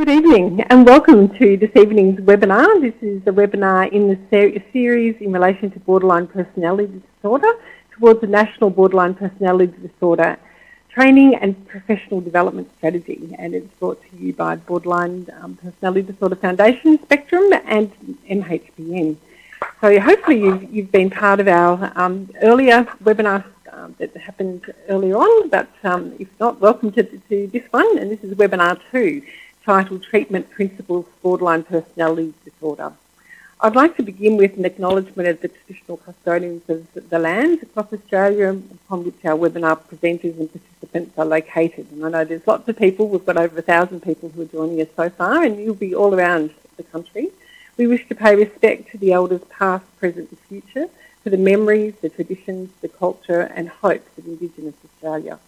Good evening and welcome to this evening's webinar. This is a webinar in the series in relation to borderline personality disorder towards the National Borderline Personality Disorder Training and Professional Development Strategy, and it's brought to you by Borderline Personality Disorder Foundation, Spectrum and MHPN. So hopefully you've been part of our earlier webinar that happened earlier on, but if not, welcome to this one, and this is webinar 2. Titled Treatment Principles for Borderline Personality Disorder. I'd like to begin with an acknowledgement of the traditional custodians of the lands across Australia upon which our webinar presenters and participants are located. And I know there's lots of people, we've got over 1,000 people who are joining us so far, and you'll be all around the country. We wish to pay respect to the elders past, present and future, to the memories, the traditions, the culture and hopes of Indigenous Australia.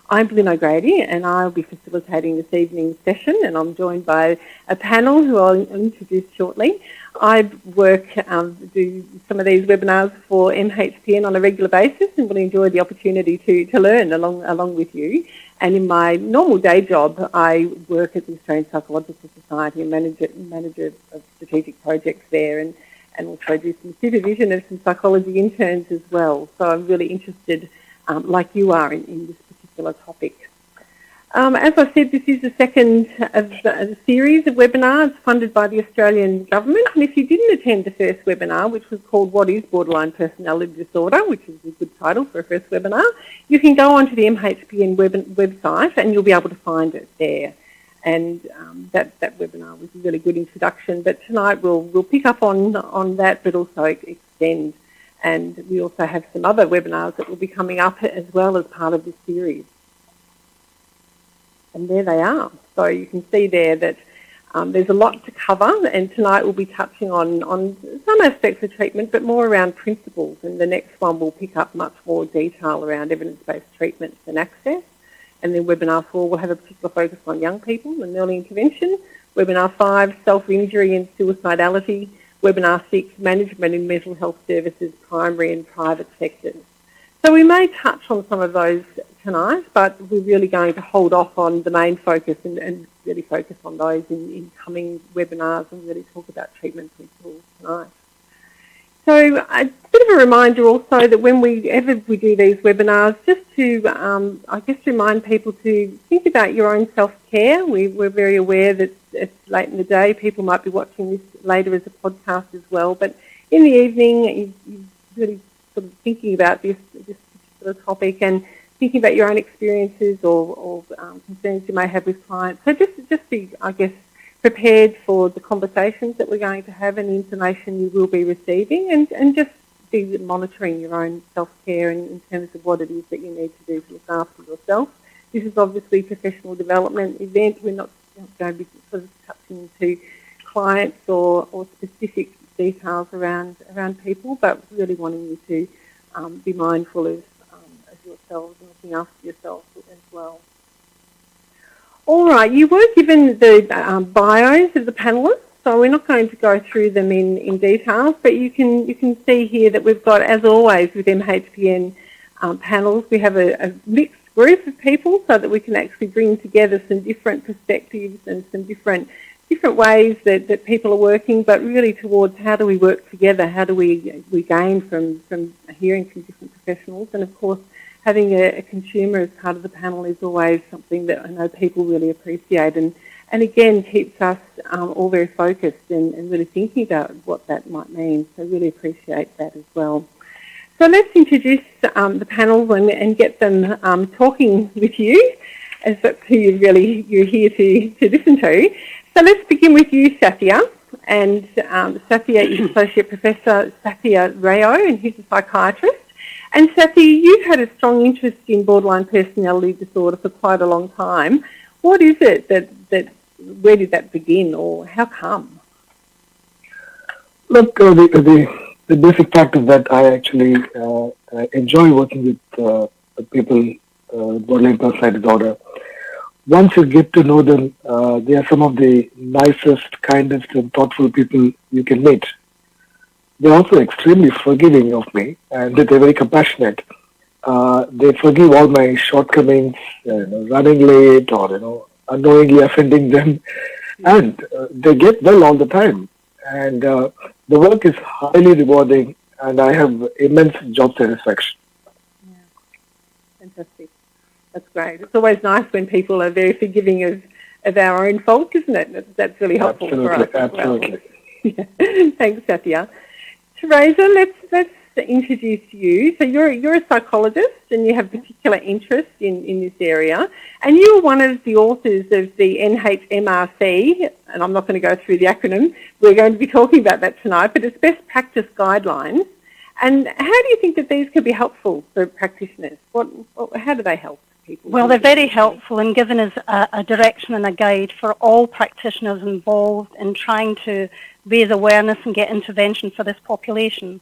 I'm Lynn O'Grady and I'll be facilitating this evening's session, and I'm joined by a panel who I'll introduce shortly. I do some of these webinars for MHPN on a regular basis and will enjoy the opportunity to learn along with you. And in my normal day job, I work at the Australian Psychological Society and manager of strategic projects there, and also do some supervision of some psychology interns as well. So I'm really interested, like you are, in this topic. As I said, this is the second of the series of webinars funded by the Australian Government, and if you didn't attend the first webinar, which was called What is Borderline Personality Disorder, which is a good title for a first webinar, you can go onto the MHPN website and you'll be able to find it there. And that webinar was a really good introduction, but tonight we'll pick up on that but also extend. And we also have some other webinars that will be coming up as well as part of this series. And there they are. So you can see there that there's a lot to cover, and tonight we'll be touching on some aspects of treatment, but more around principles. And the next one will pick up much more detail around evidence-based treatments and access. And then webinar 4 will have a particular focus on young people and early intervention. Webinar 5, self-injury and suicidality. Webinar 6, Management in Mental Health Services, Primary and Private Sectors. So we may touch on some of those tonight, but we're really going to hold off on the main focus and really focus on those in coming webinars and really talk about treatment principles tonight. So a bit of a reminder also that whenever we do these webinars, just to, I guess, remind people to think about your own self-care. We're very aware that it's late in the day. People might be watching this later as a podcast as well. But in the evening, you're really sort of thinking about this particular topic and thinking about your own experiences or concerns you may have with clients. So just be, I guess, prepared for the conversations that we're going to have and the information you will be receiving, and just be monitoring your own self-care in terms of what it is that you need to do to look after yourself. This is obviously a professional development event. We're not going to be sort of touching into clients or specific details around people, but really wanting you to be mindful of yourselves and looking after yourselves as well. All right, you were given the bios of the panellists, so we're not going to go through them in details, but you can see here that we've got, as always with MHPN panels, we have a mixed group of people so that we can actually bring together some different perspectives and some different ways that people are working, but really towards how do we work together, how do we gain from hearing from different professionals. And of course, having a consumer as part of the panel is always something that I know people really appreciate, and again keeps us all very focused and really thinking about what that might mean. So really appreciate that as well. So let's introduce the panel and get them talking with you, as that's who you're here to listen to. So let's begin with you, Sathya. And Sathya is Associate Professor Sathya Rayo, and he's a psychiatrist. And Sathya, you've had a strong interest in borderline personality disorder for quite a long time. What is it where did that begin, or how come? Look, the basic fact is that I actually enjoy working with people with borderline personality disorder. Once you get to know them, they are some of the nicest, kindest and thoughtful people you can meet. They're also extremely forgiving of me, and they're very compassionate. They forgive all my shortcomings, running late or unknowingly offending them. and they get well all the time. And the work is highly rewarding, and I have immense job satisfaction. Yeah, fantastic. That's great. It's always nice when people are very forgiving of our own faults, isn't it? That's really helpful for us. Absolutely. Yeah. Thanks, Sathya. Teresa, let's introduce you. So you're a psychologist and you have particular interest in this area, and you were one of the authors of the NHMRC, and I'm not going to go through the acronym. We're going to be talking about that tonight, but it's best practice guidelines. And how do you think that these could be helpful for practitioners? How do they help people? Well, they're very helpful in giving us a direction and a guide for all practitioners involved in trying to raise awareness and get intervention for this population.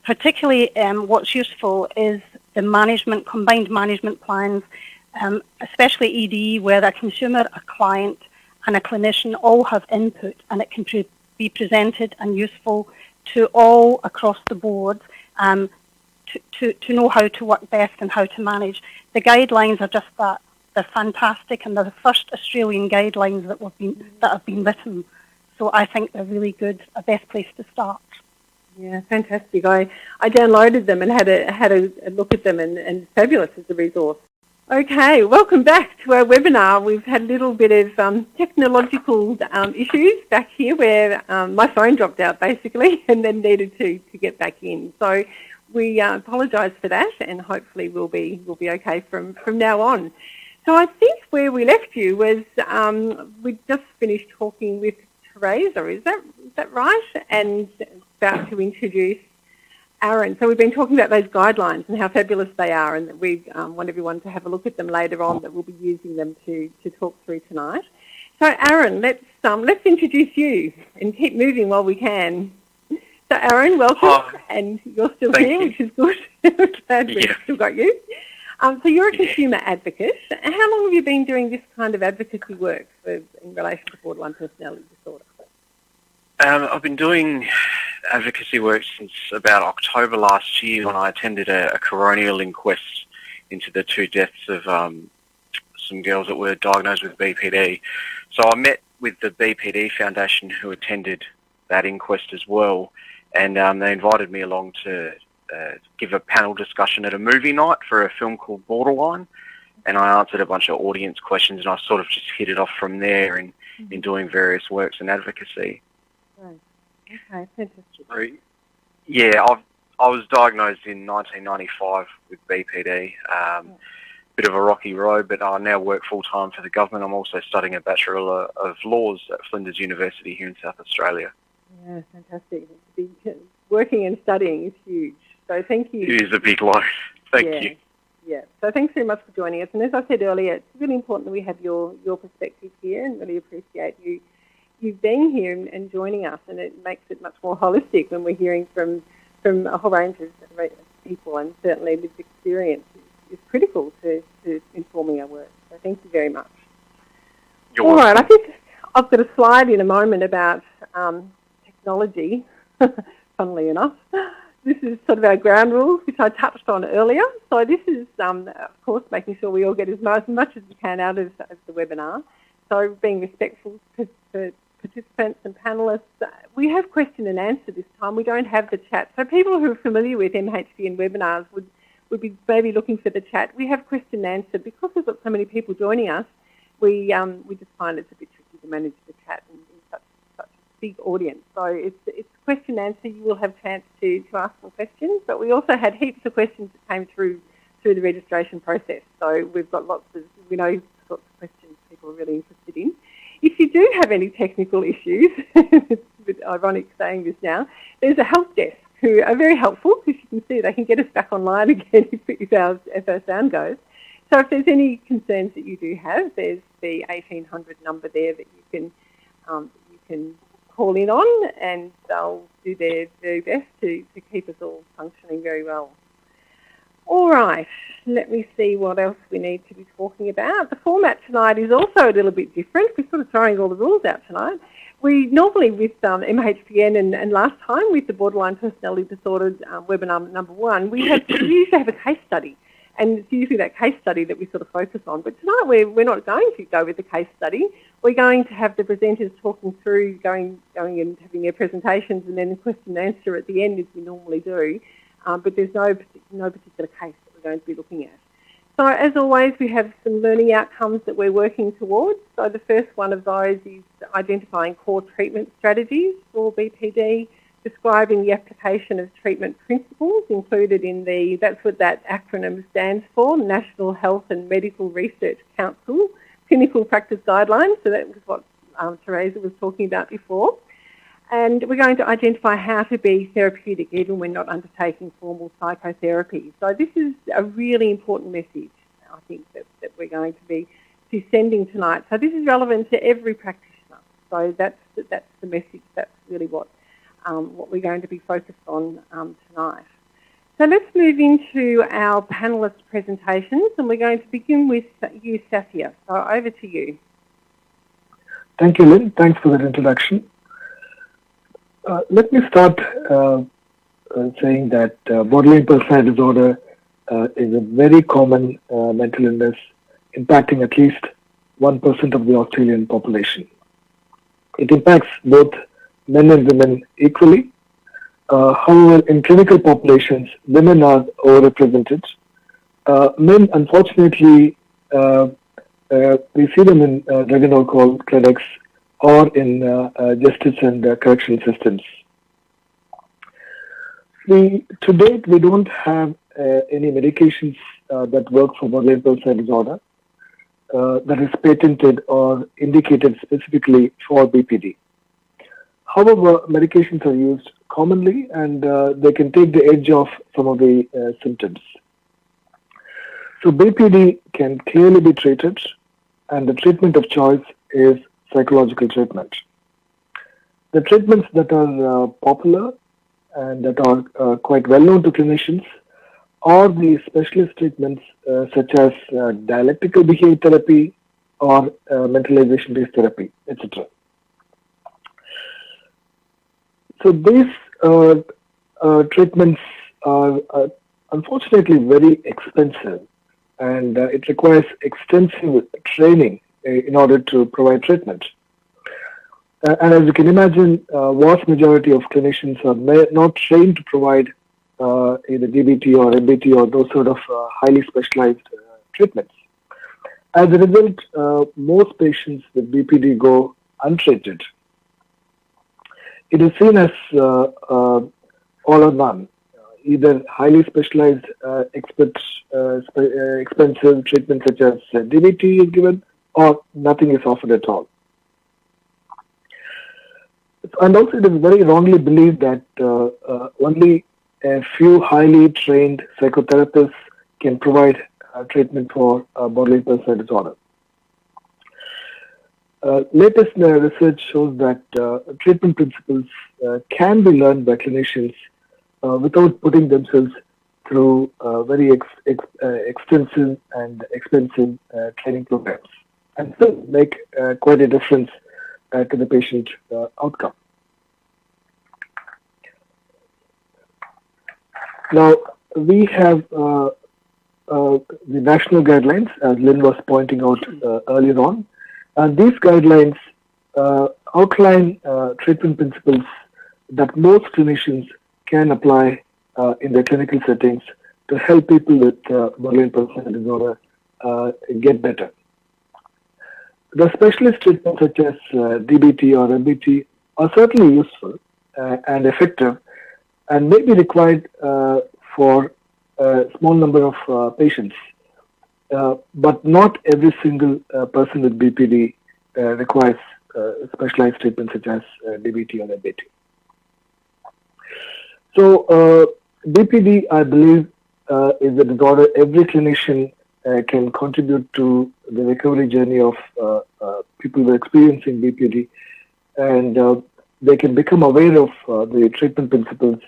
Particularly what's useful is the combined management plans, especially ED, where a consumer, a client and a clinician all have input, and it can be presented and useful to all across the board to know how to work best and how to manage. The guidelines are just that. They're fantastic, and they're the first Australian guidelines that have been written. So I think they're really good, a best place to start. Yeah, fantastic. I downloaded them and had a look at them, and fabulous as a resource. Okay, welcome back to our webinar. We've had a little bit of technological issues back here where my phone dropped out basically and then needed to get back in. So we apologise for that, and hopefully we'll be okay from now on. So I think where we left you was we just finished talking with Teresa, is that right? And about to introduce Aaron. So we've been talking about those guidelines and how fabulous they are, and that we want everyone to have a look at them later on, that we'll be using them to talk through tonight. So Aaron, let's introduce you and keep moving while we can. So Aaron, welcome. Hi. And you're still Thank here, you. which is good. Glad we've still got you. So you're a consumer advocate. How long have you been doing this kind of advocacy work in relation to borderline personality disorder? I've been doing advocacy work since about October last year, when I attended a coronial inquest into the two deaths of some girls that were diagnosed with BPD. So I met with the BPD Foundation, who attended that inquest as well, and they invited me along to give a panel discussion at a movie night for a film called Borderline, and I answered a bunch of audience questions, and I sort of just hit it off from there in doing various works in advocacy. Right. Okay, fantastic. Yeah, I was diagnosed in 1995 with BPD. Bit of a rocky road, but I now work full-time for the government. I'm also studying a Bachelor of Laws at Flinders University here in South Australia. Yeah, fantastic. Working and studying is huge. So thank you. It is a big load. Thank you. Yeah. So thanks very much for joining us. And as I said earlier, it's really important that we have your perspective here, and really appreciate you being here and joining us. And it makes it much more holistic when we're hearing from a whole range of people, and certainly lived experience is critical to informing our work. So thank you very much. You're All welcome. right. I think I've got a slide in a moment about technology, funnily enough. This is sort of our ground rules, which I touched on earlier. So this is, of course, making sure we all get as much as we can out of the webinar. So being respectful to participants and panellists. We have question and answer this time. We don't have the chat. So people who are familiar with MHPN webinars would be maybe looking for the chat. We have question and answer. Because we've got so many people joining us, we just find it's a bit tricky to manage the chat in such a big audience. So it's question and answer. You will have a chance to ask some questions, but we also had heaps of questions that came through the registration process. So we've got sorts of questions people are really interested in. If you do have any technical issues, it's a bit ironic saying this now, there's a help desk who are very helpful, because you can see they can get us back online again if our sound goes. So if there's any concerns that you do have, there's the 1800 number there that you can call in on, and they'll do their very best to keep us all functioning very well. All right, let me see what else we need to be talking about. The format tonight is also a little bit different. We're sort of throwing all the rules out tonight. We normally, with MHPN and last time with the Borderline Personality Disorder webinar number 1, we used to have a case study. and it's usually that case study that we sort of focus on. But tonight we're not going to go with the case study. We're going to have the presenters talking through, going and having their presentations, and then a question and answer at the end as we normally do. But there's no particular case that we're going to be looking at. So as always, we have some learning outcomes that we're working towards. So the first one of those is identifying core treatment strategies for BPD, describing the application of treatment principles included in that's what that acronym stands for, National Health and Medical Research Council Clinical Practice Guidelines. So that was what Teresa was talking about before. And we're going to identify how to be therapeutic even when not undertaking formal psychotherapy. So this is a really important message, I think, that we're going to be sending tonight. So this is relevant to every practitioner. So that's the message. That's really what we're going to be focused on tonight. So let's move into our panellist presentations, and we're going to begin with you, Sathya. So over to you. Thank you, Lynn. Thanks for that introduction. Let me start saying that borderline personality disorder is a very common mental illness impacting at least 1% of the Australian population. It impacts both men and women equally. However, in clinical populations, women are overrepresented. Men, unfortunately, we see them in drug and alcohol clinics or in justice and correction systems. To date, we don't have any medications that work for borderline personality disorder that is patented or indicated specifically for BPD. However, medications are used commonly, and they can take the edge off some of the symptoms. So BPD can clearly be treated, and the treatment of choice is psychological treatment. The treatments that are popular and that are quite well known to clinicians are the specialist treatments such as dialectical behavior therapy or mentalization-based therapy, etc. So these treatments are unfortunately very expensive, and it requires extensive training in order to provide treatment. And as you can imagine, vast majority of clinicians are not trained to provide either DBT or MBT or those sort of highly specialized treatments. As a result, most patients with BPD go untreated. It is seen as all or none. Either highly specialized, expensive treatment such as DBT is given, or nothing is offered at all. And also it is very wrongly believed that only a few highly trained psychotherapists can provide treatment for borderline personality disorder. Latest research shows that treatment principles can be learned by clinicians without putting themselves through very extensive and expensive training programs, and still make quite a difference to the patient outcome. Now, we have the national guidelines, as Lynn was pointing out earlier on. And these guidelines outline treatment principles that most clinicians can apply in their clinical settings to help people with borderline personality disorder get better. The specialist treatments such as DBT or MBT are certainly useful and effective and may be required for a small number of patients. But not every single person with BPD requires specialized treatment such as DBT or MBT. So BPD, I believe, is a disorder every clinician can contribute to the recovery journey of people who are experiencing BPD, and they can become aware of the treatment principles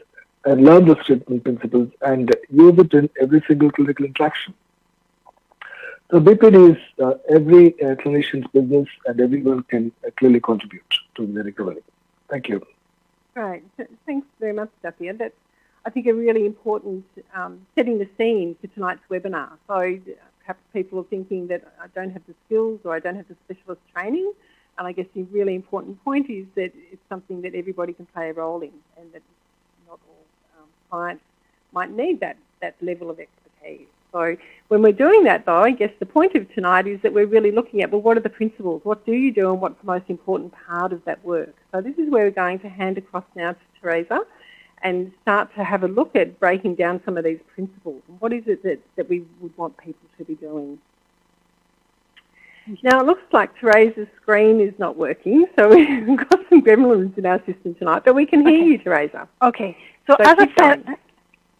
and learn those treatment principles and use it in every single clinical interaction. So BPD is every clinician's business, and everyone can clearly contribute to the recovery. Thank you. Right. Thanks very much, Sathya. I think, are really important, setting the scene for tonight's webinar. So perhaps people are thinking that I don't have the skills or I don't have the specialist training. And I guess the really important point is that it's something that everybody can play a role in, and that not all clients might need that level of expertise. So when we're doing that, though, I guess the point of tonight is that we're really looking at, well, what are the principles? What do you do, and what's the most important part of that work? So this is where we're going to hand across now to Teresa and start to have a look at breaking down some of these principles. And what is it that we would want people to be doing? Now, it looks like Teresa's screen is not working, so we've got some gremlins in our system tonight, but we can hear you, Teresa. Okay. So as I said,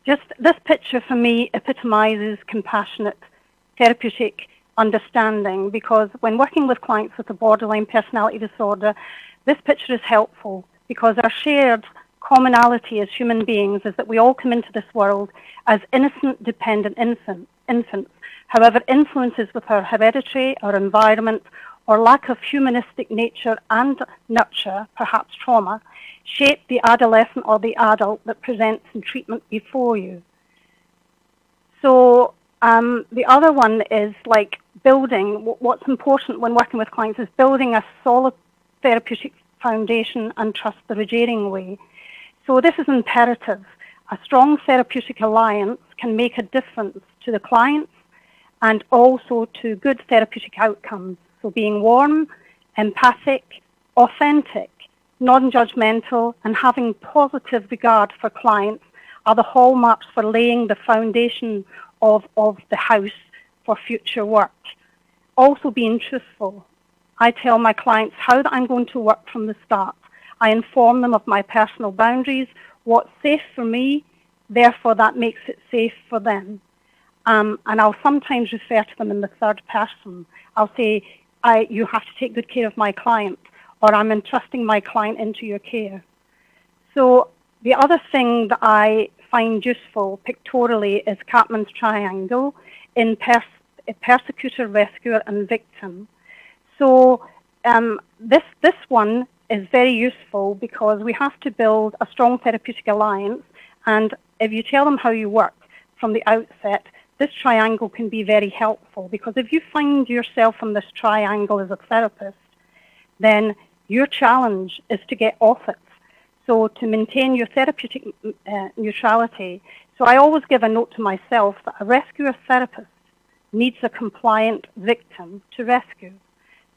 just this picture for me epitomizes compassionate therapeutic understanding, because when working with clients with a borderline personality disorder, this picture is helpful because our shared commonality as human beings is that we all come into this world as innocent, dependent infants. However, influences with our hereditary, our environment, or lack of humanistic nature and nurture, perhaps trauma, shape the adolescent or the adult that presents in treatment before you. So the other one is like building, what's important when working with clients is building a solid therapeutic foundation and trust the regening way. So this is imperative. A strong therapeutic alliance can make a difference to the clients and also to good therapeutic outcomes. So being warm, empathic, authentic, non-judgmental, and having positive regard for clients are the hallmarks for laying the foundation of the house for future work. Also being truthful. I tell my clients how I'm going to work from the start. I inform them of my personal boundaries, what's safe for me, therefore that makes it safe for them. And I'll sometimes refer to them in the third person. I'll say, you have to take good care of my client, or I'm entrusting my client into your care. So the other thing that I find useful pictorially is Kaplan's triangle in persecutor, rescuer, and victim. So this one is very useful because we have to build a strong therapeutic alliance, and if you tell them how you work from the outset, this triangle can be very helpful, because if you find yourself in this triangle as a therapist, then your challenge is to get off it. So to maintain your therapeutic neutrality. So I always give a note to myself that a rescuer therapist needs a compliant victim to rescue.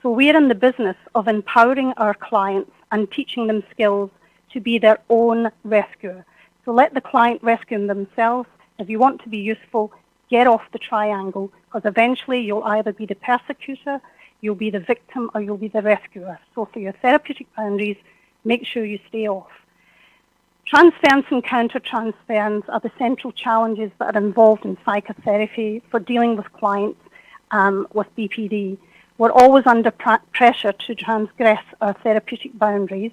So we're in the business of empowering our clients and teaching them skills to be their own rescuer. So let the client rescue themselves. If you want to be useful, get off the triangle, because eventually you'll either be the persecutor, you'll be the victim, or you'll be the rescuer. So for your therapeutic boundaries, make sure you stay off. Transference and counter-transference are the central challenges that are involved in psychotherapy for dealing with clients with BPD. We're always under pressure to transgress our therapeutic boundaries.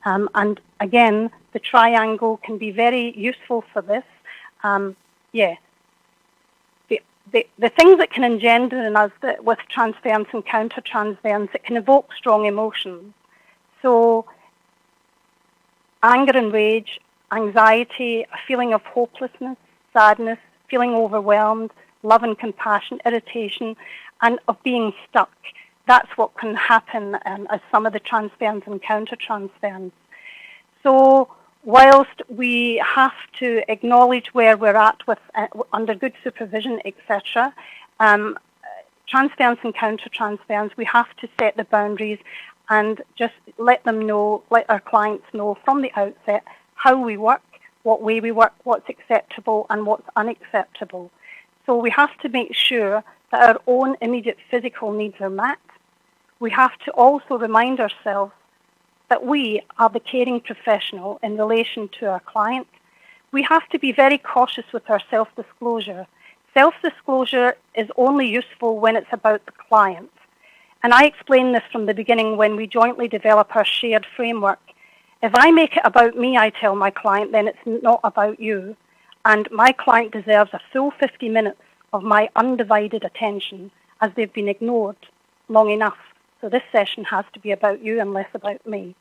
And again, the triangle can be very useful for this. The things that can engender in us with transference and counter-transference, it can evoke strong emotions. So anger and rage, anxiety, a feeling of hopelessness, sadness, feeling overwhelmed, love and compassion, irritation, and of being stuck. That's what can happen as some of the transference and counter-transference. So whilst we have to acknowledge where we're at with under good supervision, etc., transference and counter-transference, we have to set the boundaries and just let our clients know from the outset how we work, what way we work, what's acceptable and what's unacceptable. So we have to make sure that our own immediate physical needs are met. We have to also remind ourselves that we are the caring professional in relation to our client. We have to be very cautious with our self-disclosure. Self-disclosure is only useful when it's about the client. And I explain this from the beginning when we jointly develop our shared framework. If I make it about me, I tell my client, then it's not about you. And my client deserves a full 50 minutes of my undivided attention, as they've been ignored long enough. So this session has to be about you and less about me.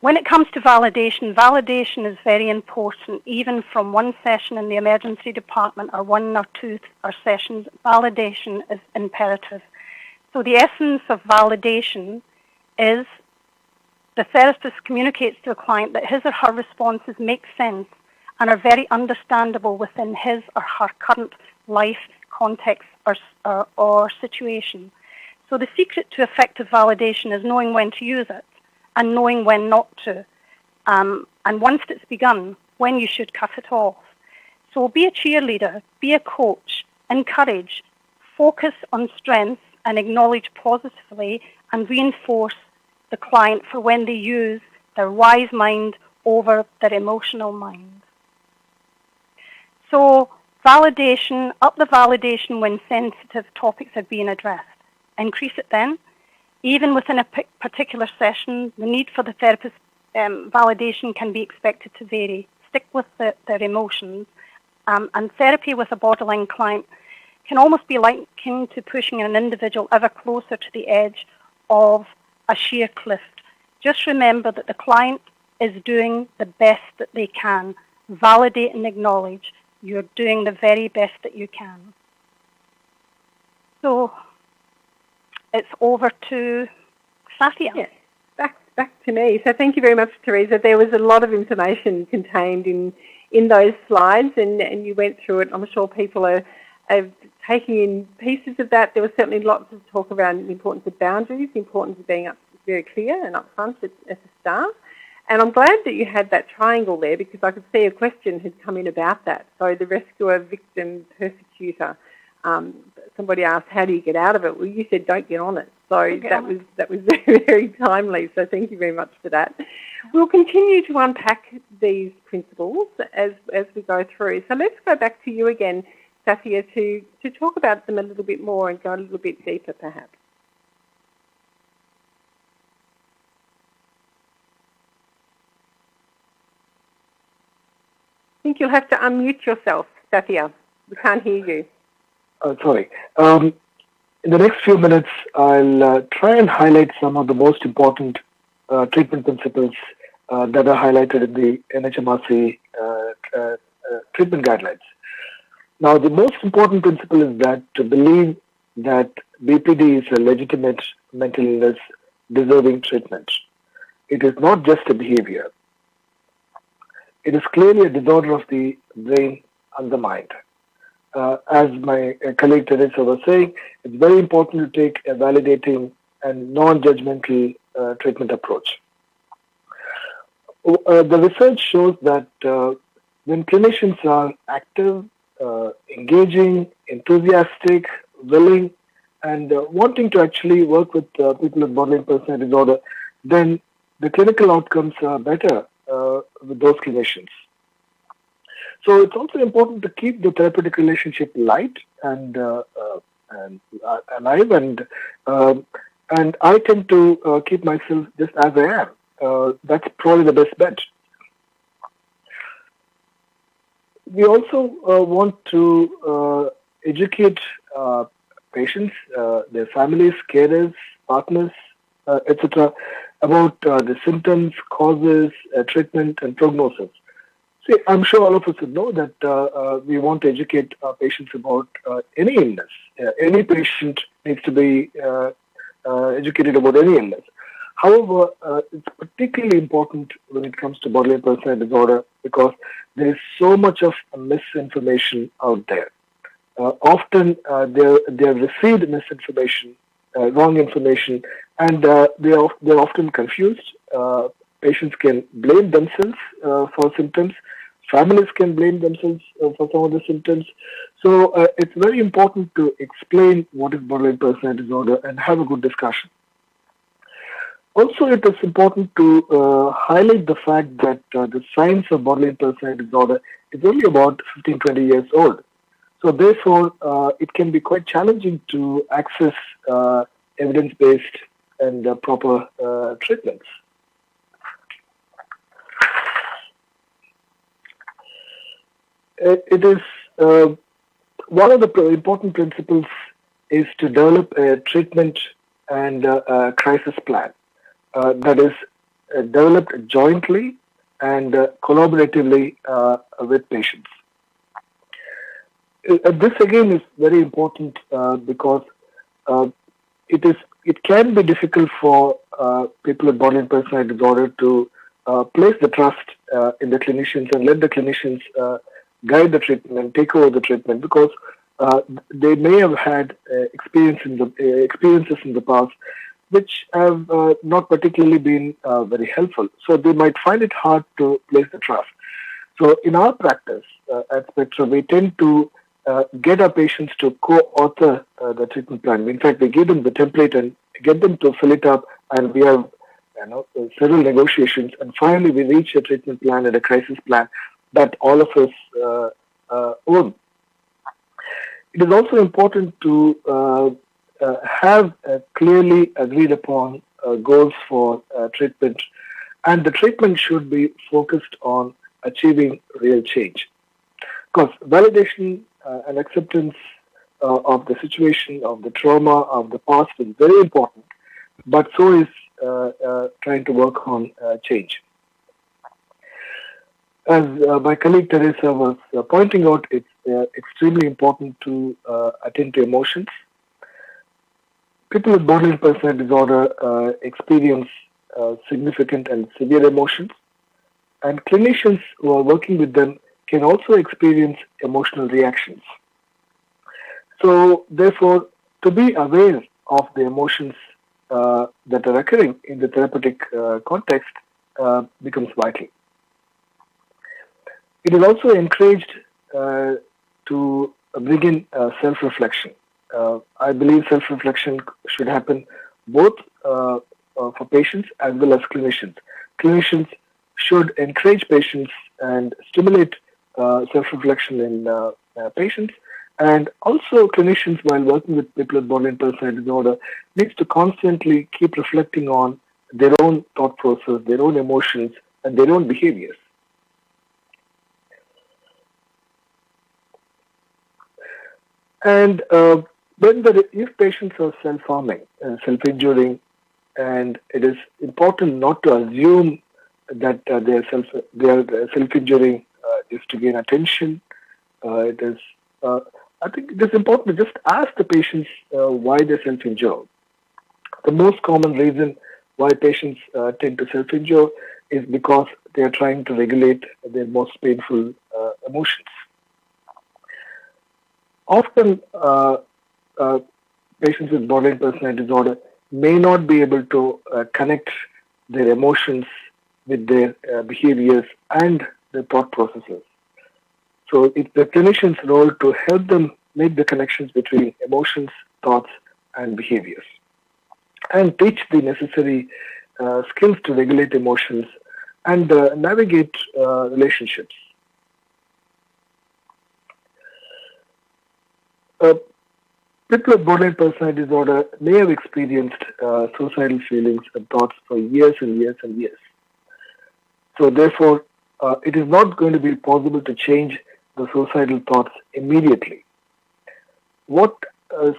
When it comes to validation, validation is very important, even from one session in the emergency department or 1 or 2 sessions. Validation is imperative. So the essence of validation is the therapist communicates to a client that his or her responses make sense and are very understandable within his or her current life context or situation. So the secret to effective validation is knowing when to use it and knowing when not to. And once it's begun, when you should cut it off. So be a cheerleader, be a coach, encourage, focus on strengths and acknowledge positively and reinforce the client for when they use their wise mind over their emotional mind. So validation, up the validation when sensitive topics are being addressed. Increase it then. Even within a particular session, the need for the therapist's validation can be expected to vary. Stick with their emotions. And therapy with a borderline client can almost be likened to pushing an individual ever closer to the edge of a sheer cliff. Just remember that the client is doing the best that they can. Validate and acknowledge you're doing the very best that you can. So it's over to Sathya. Yes, back to me. So thank you very much, Teresa. There was a lot of information contained in those slides, and you went through it. I'm sure people are taking in pieces of that. There was certainly lots of talk around the importance of boundaries, the importance of being very clear and upfront at the start. And I'm glad that you had that triangle there, because I could see a question had come in about that. So the rescuer, victim, persecutor. Somebody asked, how do you get out of it? Well, you said, don't get on it. So that was very, very timely. So thank you very much for that. We'll continue to unpack these principles as we go through. So let's go back to you again, Sathya, to talk about them a little bit more and go a little bit deeper, perhaps. I think you'll have to unmute yourself, Sathya. We can't hear you. Sorry. In the next few minutes, I'll try and highlight some of the most important treatment principles that are highlighted in the NHMRC treatment guidelines. Now, the most important principle is that to believe that BPD is a legitimate mental illness deserving treatment. It is not just a behavior. It is clearly a disorder of the brain and the mind. As my colleague Teresa was saying, it's very important to take a validating and non-judgmental treatment approach. The research shows that when clinicians are active, engaging, enthusiastic, willing, and wanting to actually work with people with borderline personality disorder, then the clinical outcomes are better with those clinicians. So it's also important to keep the therapeutic relationship light and alive, and I tend to keep myself just as I am. That's probably the best bet. We also want to educate patients, their families, carers, partners, etc., about the symptoms, causes, treatment, and prognosis. See, I'm sure all of us would know that we want to educate our patients about any illness. Any patient needs to be educated about any illness. However, it's particularly important when it comes to borderline personality disorder because there is so much of misinformation out there. Often they have received misinformation, wrong information, and they're often confused. Patients can blame themselves for symptoms. Families can blame themselves for some of the symptoms. So it's very important to explain what is borderline personality disorder and have a good discussion. Also, it is important to highlight the fact that the science of borderline personality disorder is only about 15, 20 years old. So therefore, it can be quite challenging to access evidence-based and proper treatments. It is one of the important principles is to develop a treatment and a crisis plan. That is, developed jointly and collaboratively with patients. This again is very important because it can be difficult for people with borderline personality disorder to place the trust in the clinicians and let the clinicians guide the treatment and take over the treatment, because they may have had experiences in the past which have not particularly been very helpful. So they might find it hard to place the trust. So in our practice at Spectra, we tend to get our patients to co-author the treatment plan. In fact, we give them the template and get them to fill it up, and we have several negotiations, and finally we reach a treatment plan and a crisis plan that all of us own. It is also important to have clearly agreed upon goals for treatment, and the treatment should be focused on achieving real change. Because validation and acceptance of the situation, of the trauma, of the past is very important, but so is trying to work on change. As my colleague Teresa was pointing out, it's extremely important to attend to emotions. People with borderline personality disorder experience significant and severe emotions, and clinicians who are working with them can also experience emotional reactions. So, therefore, to be aware of the emotions that are occurring in the therapeutic context becomes vital. It is also encouraged to bring in self-reflection. I believe self-reflection should happen both for patients as well as clinicians. Clinicians should encourage patients and stimulate self-reflection in patients, and also clinicians, while working with people with borderline personality disorder, needs to constantly keep reflecting on their own thought process, their own emotions, and their own behaviors. And if patients are self-harming, self-injuring, and it is important not to assume that they are self-injuring just to gain attention. I think it is important to just ask the patients why they self-injure. The most common reason why patients tend to self-injure is because they are trying to regulate their most painful emotions. Often, patients with borderline personality disorder may not be able to connect their emotions with their behaviors and their thought processes. So it's the clinician's role to help them make the connections between emotions, thoughts, and behaviors, and teach the necessary skills to regulate emotions and navigate relationships. People with borderline personality disorder may have experienced suicidal feelings and thoughts for years and years and years. So therefore, it is not going to be possible to change the suicidal thoughts immediately. What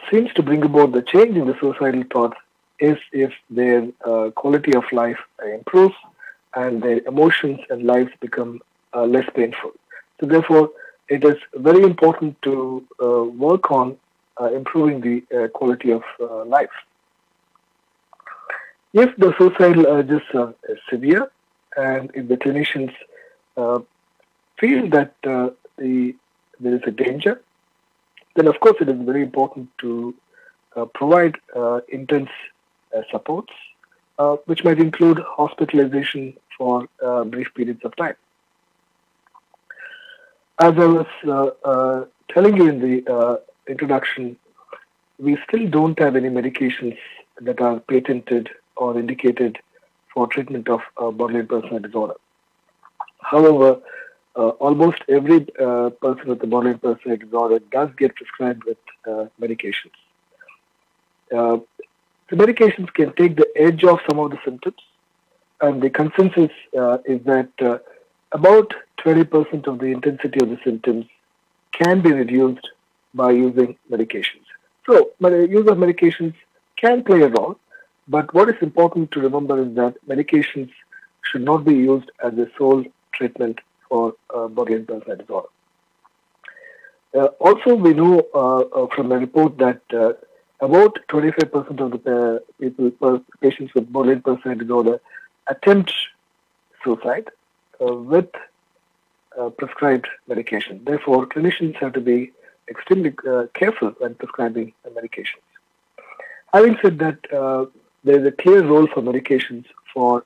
seems to bring about the change in the suicidal thoughts is if their quality of life improves and their emotions and lives become less painful. So therefore, it is very important to work on improving the quality of life. If the suicidal urges are severe, and if the clinicians feel that there is a danger, then of course it is very important to provide intense supports, which might include hospitalization for brief periods of time. As I was telling you in the introduction, we still don't have any medications that are patented or indicated for treatment of borderline personality disorder. However, almost every person with the borderline personality disorder does get prescribed with medications. The medications can take the edge off some of the symptoms, and the consensus is that about 20% of the intensity of the symptoms can be reduced by using medications. So, use of medications can play a role, but what is important to remember is that medications should not be used as the sole treatment for borderline personality disorder. Also, we know from a report that about 25% of the patients with borderline personality disorder attempt suicide with prescribed medication. Therefore, clinicians have to be extremely careful when prescribing medications. Having said that, there is a clear role for medications for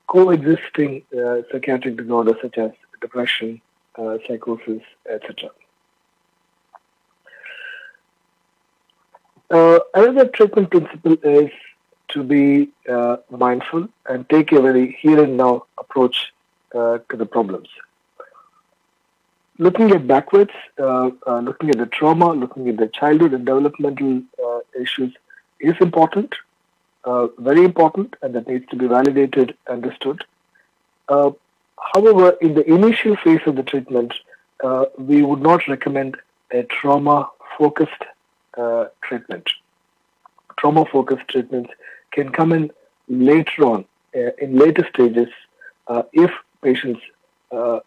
coexisting psychiatric disorders such as depression, psychosis, etc. Another treatment principle is to be mindful and take a very here and now approach to the problems. Looking at backwards, looking at the trauma, looking at the childhood and developmental issues is important, very important, and that needs to be validated, understood. However, in the initial phase of the treatment, we would not recommend a trauma-focused treatment. Trauma-focused treatments can come in later on, in later stages, if patients are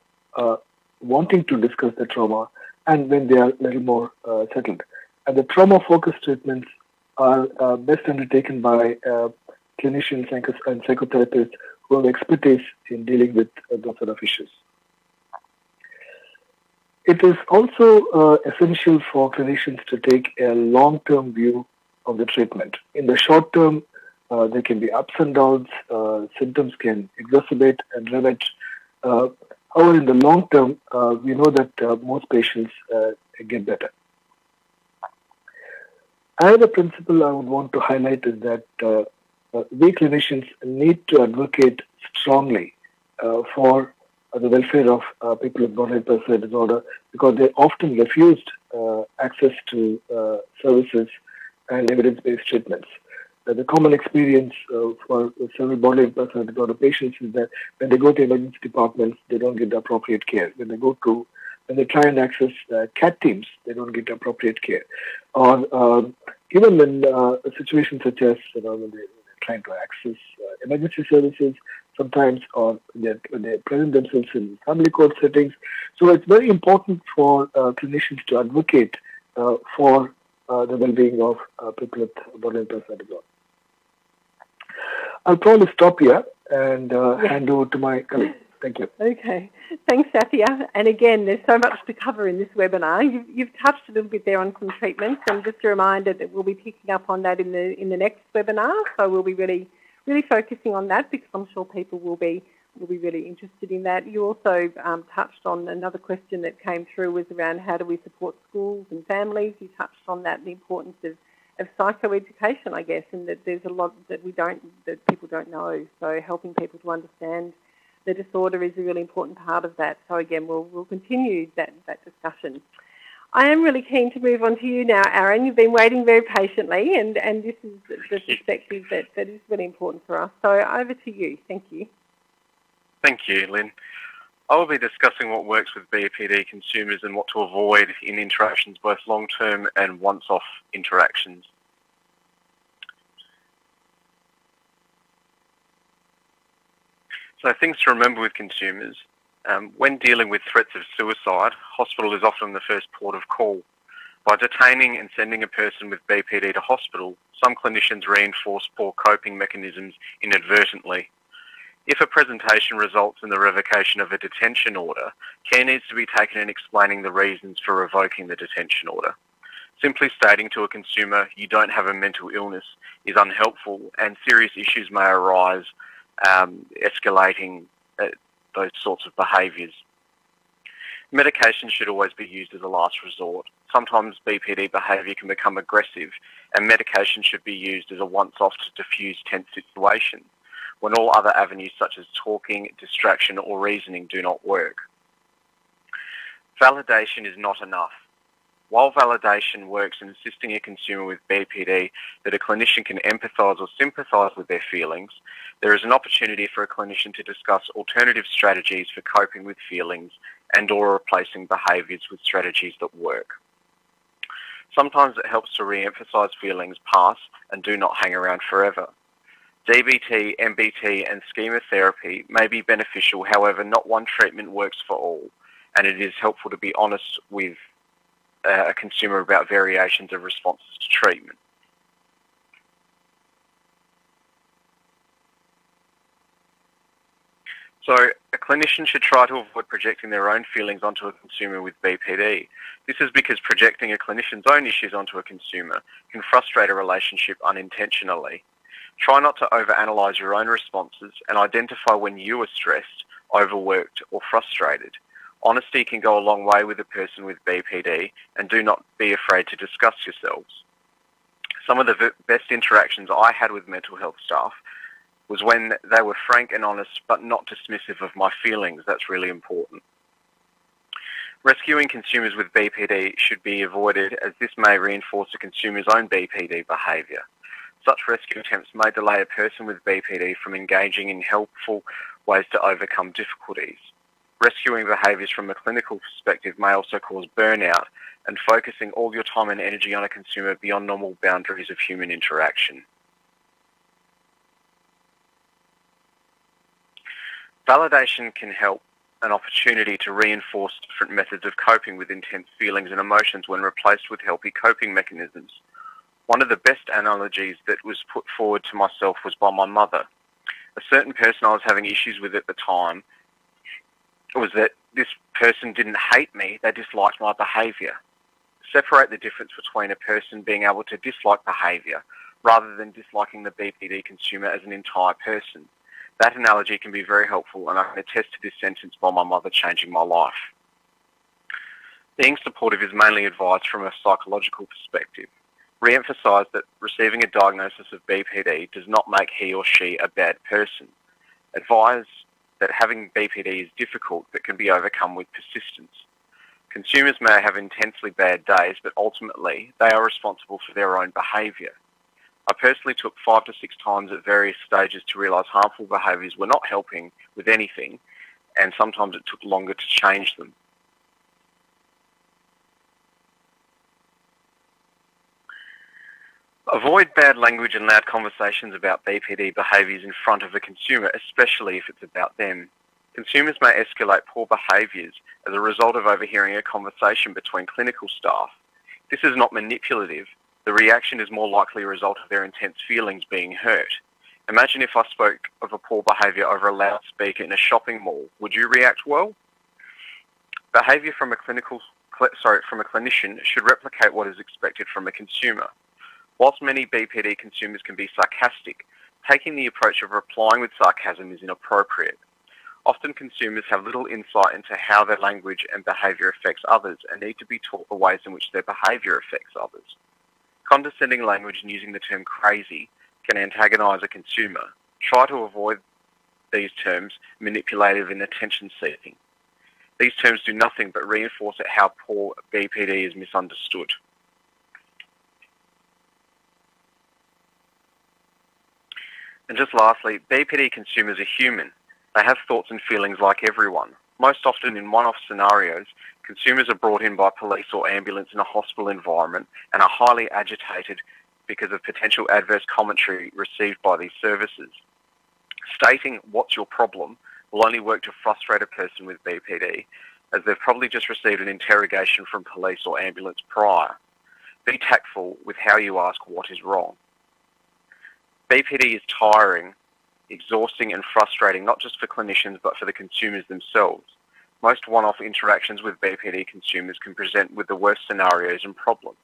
wanting to discuss the trauma and when they are a little more settled. And the trauma-focused treatments are best undertaken by clinicians and psychotherapists who have expertise in dealing with those sort of issues. It is also essential for clinicians to take a long-term view of the treatment. In the short term, there can be ups and downs, symptoms can exacerbate and remit. However, in the long term, we know that most patients get better. Another principle I would want to highlight is that we clinicians need to advocate strongly for the welfare of people with borderline personality disorder because they're often refused access to services and evidence-based treatments. The common experience for several borderline personality disorder patients is that when they go to emergency departments, they don't get the appropriate care. When they try and access CAT teams, they don't get appropriate care. Or even in situations such as when they're trying to access emergency services, sometimes, or they present themselves in family court settings. So it's very important for clinicians to advocate for the well-being of people with borderline personality disorder. I'll probably stop here and hand over to my colleague. Thank you. Okay. Thanks, Sathya. And again, there's so much to cover in this webinar. You've touched a little bit there on some treatments, and just a reminder that we'll be picking up on that in the next webinar. So we'll be really focusing on that because I'm sure people will be really interested in that. You also touched on another question that came through was around how do we support schools and families. You touched on that, the importance of psychoeducation, I guess, and that there's a lot that people don't know. So helping people to understand the disorder is a really important part of that. So again, we'll continue that discussion. I am really keen to move on to you now, Aaron. You've been waiting very patiently, and this is the perspective that is really important for us. So over to you. Thank you. Thank you, Lynn. I will be discussing what works with BPD consumers and what to avoid in interactions, both long-term and once-off interactions. So things to remember with consumers. When dealing with threats of suicide, hospital is often the first port of call. By detaining and sending a person with BPD to hospital, some clinicians reinforce poor coping mechanisms inadvertently. If a presentation results in the revocation of a detention order, care needs to be taken in explaining the reasons for revoking the detention order. Simply stating to a consumer, you don't have a mental illness, is unhelpful, and serious issues may arise, escalating those sorts of behaviours. Medication should always be used as a last resort. Sometimes BPD behaviour can become aggressive, and medication should be used as a once-off to diffuse tense situations when all other avenues such as talking, distraction or reasoning do not work. Validation is not enough. While validation works in assisting a consumer with BPD that a clinician can empathise or sympathise with their feelings, there is an opportunity for a clinician to discuss alternative strategies for coping with feelings and or replacing behaviours with strategies that work. Sometimes it helps to re-emphasise feelings past and do not hang around forever. DBT, MBT and schema therapy may be beneficial, however not one treatment works for all, and it is helpful to be honest with a consumer about variations of responses to treatment. So a clinician should try to avoid projecting their own feelings onto a consumer with BPD. This is because projecting a clinician's own issues onto a consumer can frustrate a relationship unintentionally. Try not to overanalyze your own responses and identify when you are stressed, overworked or frustrated. Honesty can go a long way with a person with BPD, and do not be afraid to discuss yourselves. Some of the best interactions I had with mental health staff was when they were frank and honest but not dismissive of my feelings. That's really important. Rescuing consumers with BPD should be avoided, as this may reinforce a consumer's own BPD behaviour. Such rescue attempts may delay a person with BPD from engaging in helpful ways to overcome difficulties. Rescuing behaviours from a clinical perspective may also cause burnout and focusing all your time and energy on a consumer beyond normal boundaries of human interaction. Validation can help an opportunity to reinforce different methods of coping with intense feelings and emotions when replaced with healthy coping mechanisms. One of the best analogies that was put forward to myself was by my mother. A certain person I was having issues with at the time was that this person didn't hate me, they disliked my behaviour. Separate the difference between a person being able to dislike behaviour rather than disliking the BPD consumer as an entire person. That analogy can be very helpful, and I can attest to this sentence by my mother changing my life. Being supportive is mainly advised from a psychological perspective. Re-emphasise that receiving a diagnosis of BPD does not make he or she a bad person. Advise that having BPD is difficult but can be overcome with persistence. Consumers may have intensely bad days, but ultimately they are responsible for their own behaviour. I personally took 5 to 6 times at various stages to realise harmful behaviours were not helping with anything, and sometimes it took longer to change them. Avoid bad language and loud conversations about BPD behaviours in front of a consumer, especially if it's about them. Consumers may escalate poor behaviours as a result of overhearing a conversation between clinical staff. This is not manipulative. The reaction is more likely a result of their intense feelings being hurt. Imagine if I spoke of a poor behaviour over a loudspeaker in a shopping mall. Would you react well? Behaviour from a clinician should replicate what is expected from a consumer. Whilst many BPD consumers can be sarcastic, taking the approach of replying with sarcasm is inappropriate. Often consumers have little insight into how their language and behaviour affects others and need to be taught the ways in which their behaviour affects others. Condescending language and using the term crazy can antagonise a consumer. Try to avoid these terms, manipulative and attention-seeking. These terms do nothing but reinforce how poor BPD is misunderstood. And just lastly, BPD consumers are human. They have thoughts and feelings like everyone. Most often in one-off scenarios, consumers are brought in by police or ambulance in a hospital environment and are highly agitated because of potential adverse commentary received by these services. Stating "what's your problem" will only work to frustrate a person with BPD, as they've probably just received an interrogation from police or ambulance prior. Be tactful with how you ask what is wrong. BPD is tiring, exhausting and frustrating, not just for clinicians but for the consumers themselves. Most one-off interactions with BPD consumers can present with the worst scenarios and problems.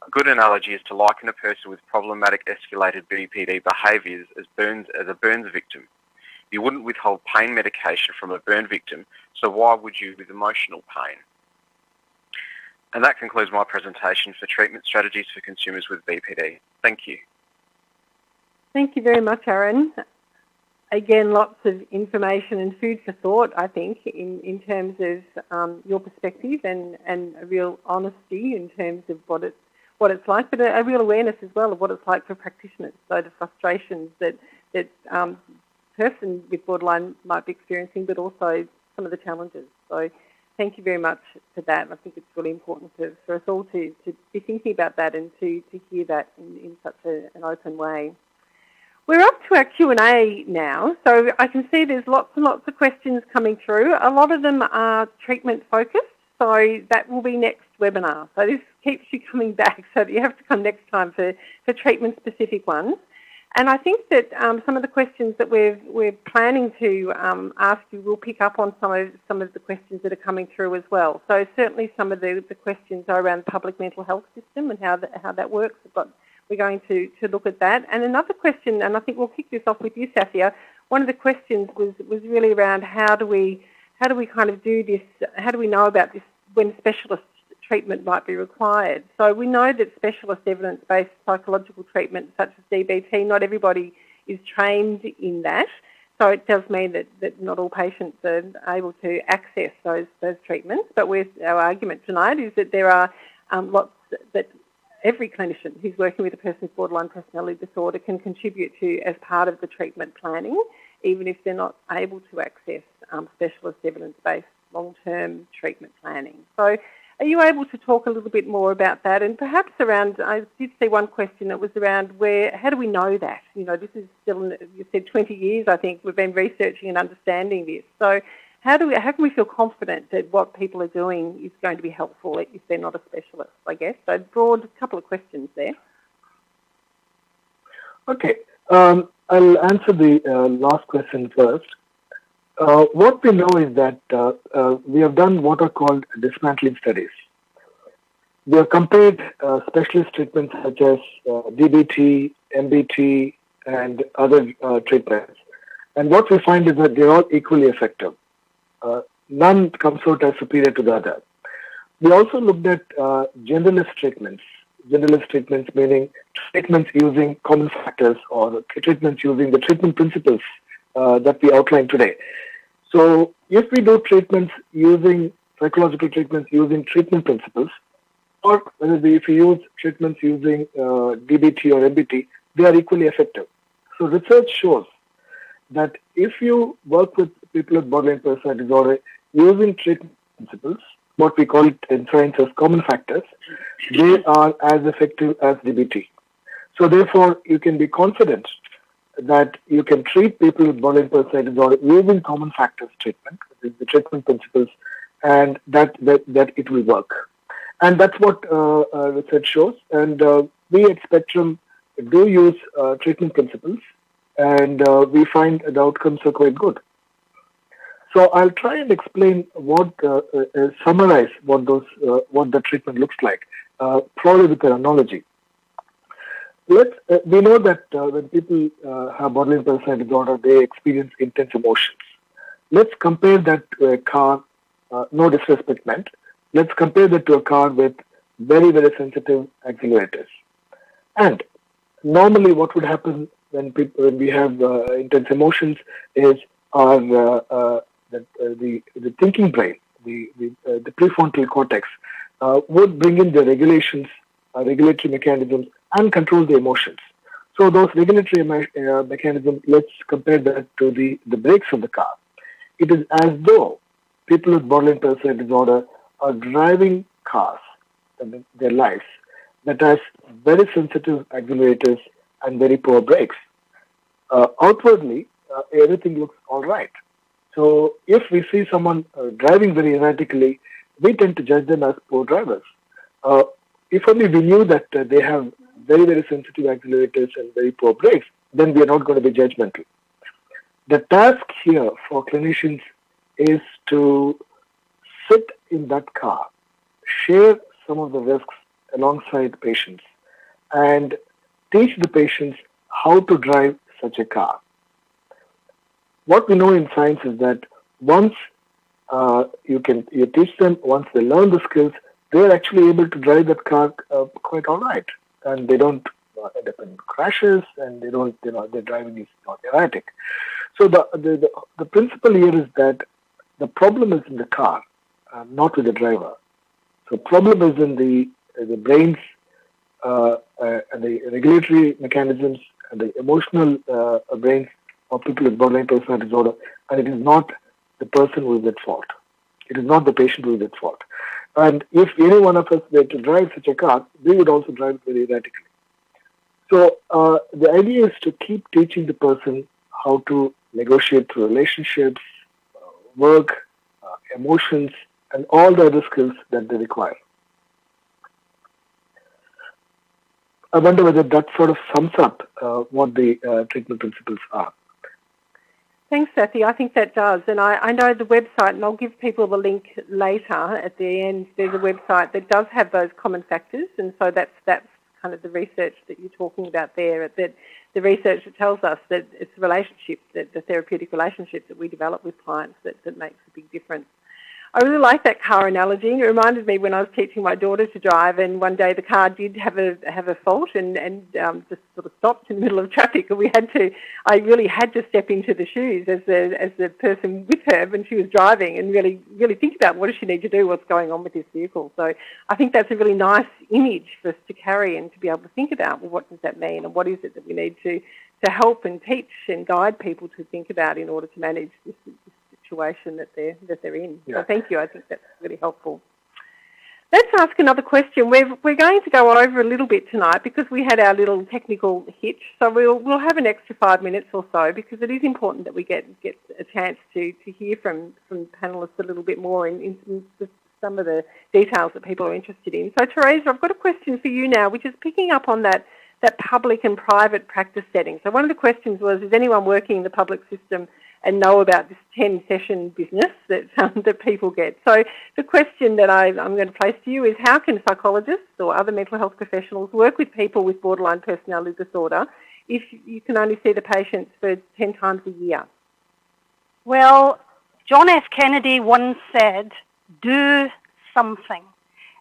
A good analogy is to liken a person with problematic escalated BPD behaviours as a burns victim. You wouldn't withhold pain medication from a burn victim, so why would you with emotional pain? And that concludes my presentation for treatment strategies for consumers with BPD. Thank you. Thank you very much, Aaron. Again, lots of information and food for thought, I think, in terms of your perspective and a real honesty in terms of what it's like, but a real awareness as well of what it's like for practitioners, so the frustrations that person with borderline might be experiencing, but also some of the challenges. So thank you very much for that. I think it's really important for us all to be thinking about that and to hear that in such an open way. We're up to our Q&A now, so I can see there's lots and lots of questions coming through. A lot of them are treatment focused, so that will be next webinar. So this keeps you coming back, so that you have to come next time for treatment specific ones. And I think that some of the questions that we're planning to ask you will pick up on some of the questions that are coming through as well. So certainly some of the questions are around the public mental health system and how that works. We're going to look at that. And another question, and I think we'll kick this off with you, Sathya. One of the questions was really around how do we kind of do this? How do we know about this when specialist treatment might be required? So we know that specialist evidence-based psychological treatment, such as DBT, not everybody is trained in that. So it does mean that not all patients are able to access those treatments. But our argument tonight is that there are lots that every clinician who's working with a person with borderline personality disorder can contribute to as part of the treatment planning, even if they're not able to access specialist evidence-based long-term treatment planning. So are you able to talk a little bit more about that? And perhaps around, I did see one question that was around how do we know that? You know, this is still, you said 20 years, I think, we've been researching and understanding this. So how can we feel confident that what people are doing is going to be helpful if they're not a specialist, I guess? So broad couple of questions there. Okay. I'll answer the last question first. What we know is that we have done what are called dismantling studies. We have compared specialist treatments such as DBT, MBT, and other treatments. And what we find is that they're all equally effective. None comes out as superior to the other. We also looked at generalist treatments. Generalist treatments meaning treatments using common factors or treatments using the treatment principles that we outlined today. So if we do treatments using psychological treatments using treatment principles, or if we use treatments using DBT or MBT, they are equally effective. So research shows that if you work with people with borderline personality disorder using treatment principles, what we call it in science as common factors, they are as effective as DBT. So therefore, you can be confident that you can treat people with borderline personality disorder using common factors treatment, the treatment principles, and that it will work. And that's what research shows. And we at Spectrum do use treatment principles, and we find the outcomes are quite good. So I'll try and explain summarize what the treatment looks like, probably with an analogy. We know that when people have borderline personality disorder, they experience intense emotions. Let's compare that to a car, no disrespect meant. Let's compare that to a car with very, very sensitive accelerators. And normally what would happen when we have intense emotions is the thinking brain, the prefrontal cortex, would bring in the regulatory mechanisms and control the emotions. So those regulatory mechanisms, let's compare that to the brakes of the car. It is as though people with borderline personality disorder are driving cars in their lives that has very sensitive accelerators and very poor brakes. Outwardly, everything looks all right. So if we see someone driving very erratically, we tend to judge them as poor drivers. If only we knew that they have very, very sensitive accelerators and very poor brakes, then we are not going to be judgmental. The task here for clinicians is to sit in that car, share some of the risks alongside patients, and teach the patients how to drive such a car. What we know in science is that once you teach them, once they learn the skills, they are actually able to drive that car quite all right, and they don't end up in crashes, and they don't, their driving is not erratic. So the principle here is that the problem is in the car, not with the driver. So problem is in the brains and the regulatory mechanisms and the emotional brains of people with borderline personality disorder, and it is not the person who is at fault. It is not the patient who is at fault. And if any one of us were to drive such a car, we would also drive it very erratically. So the idea is to keep teaching the person how to negotiate through relationships, work, emotions, and all the other skills that they require. I wonder whether that sort of sums up what the treatment principles are. Thanks, Sathya. I think that does. And I know the website, and I'll give people the link later at the end. There's a website that does have those common factors, and so that's kind of the research that you're talking about there, that the research that tells us that it's the relationship, that the therapeutic relationship that we develop with clients that makes a big difference. I really like that car analogy. It reminded me when I was teaching my daughter to drive, and one day the car did have a fault and just sort of stopped in the middle of traffic, and I really had to step into the shoes as the person with her when she was driving and really think about what does she need to do, what's going on with this vehicle. So I think that's a really nice image for us to carry and to be able to think about, well, what does that mean, and what is it that we need to help and teach and guide people to think about in order to manage this situation that they're in. Yeah. So thank you. I think that's really helpful. Let's ask another question. We're going to go over a little bit tonight because we had our little technical hitch. So we'll have an extra 5 minutes or so because it is important that we get a chance to hear from panellists a little bit more in some of the details that people are interested in. So Teresa, I've got a question for you now, which is picking up on that public and private practice setting. So one of the questions was, is anyone working in the public system and know about this 10-session business that people get? So the question that I'm going to place to you is, how can psychologists or other mental health professionals work with people with borderline personality disorder if you can only see the patients for 10 times a year? Well, John F. Kennedy once said, do something.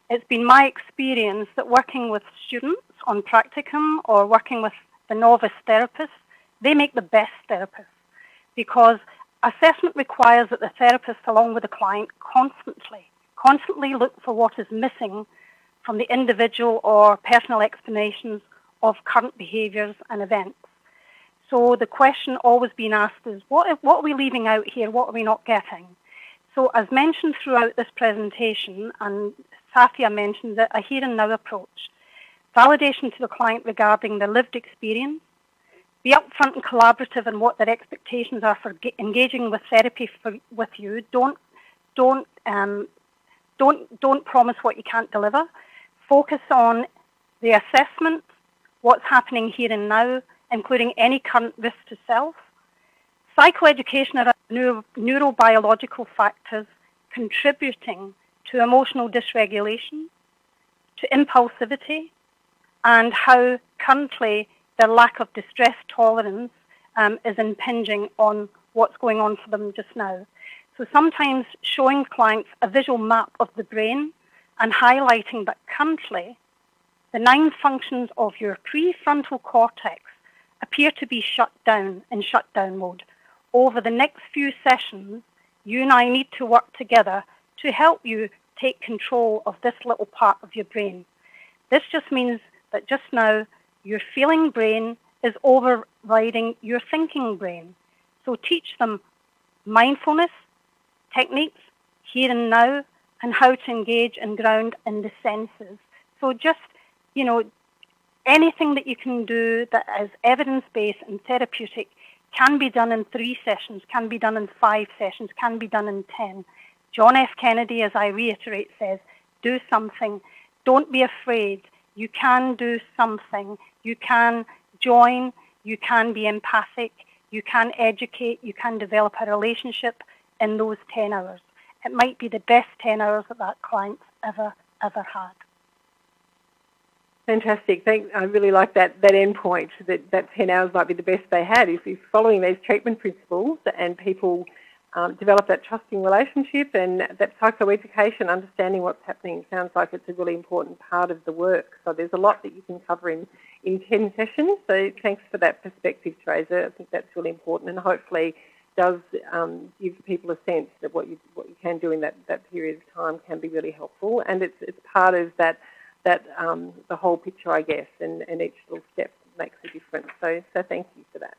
It's been my experience that working with students on practicum or working with the novice therapists, they make the best therapists, because assessment requires that the therapist, along with the client, constantly look for what is missing from the individual or personal explanations of current behaviours and events. So the question always being asked is, what are we leaving out here? What are we not getting? So as mentioned throughout this presentation, and Sathya mentioned that a here and now approach, validation to the client regarding their lived experience, be upfront and collaborative in what their expectations are for engaging with therapy with you. Don't promise what you can't deliver. Focus on the assessment, what's happening here and now, including any current risk to self. Psychoeducation around neurobiological factors contributing to emotional dysregulation, to impulsivity, and how currently their lack of distress tolerance is impinging on what's going on for them just now. So sometimes showing clients a visual map of the brain and highlighting that currently the 9 functions of your prefrontal cortex appear to be shut down in shutdown mode. Over the next few sessions, you and I need to work together to help you take control of this little part of your brain. This just means that just now your feeling brain is overriding your thinking brain. So teach them mindfulness techniques, here and now, and how to engage and ground in the senses. So just, anything that you can do that is evidence-based and therapeutic can be done in 3 sessions, can be done in 5 sessions, can be done in 10. John F. Kennedy, as I reiterate, says, do something. Don't be afraid. You can do something. You can join. You can be empathic. You can educate. You can develop a relationship in those 10 hours. It might be the best 10 hours that client's ever had. Fantastic. I really like that end point, that 10 hours might be the best they had. If you're following these treatment principles and people develop that trusting relationship and that psychoeducation, understanding what's happening, sounds like it's a really important part of the work. So there's a lot that you can cover in 10 sessions. So thanks for that perspective, Teresa. I think that's really important and hopefully does give people a sense that what you can do in that period of time can be really helpful. And it's part of that the whole picture, I guess, and each little step makes a difference. So thank you for that.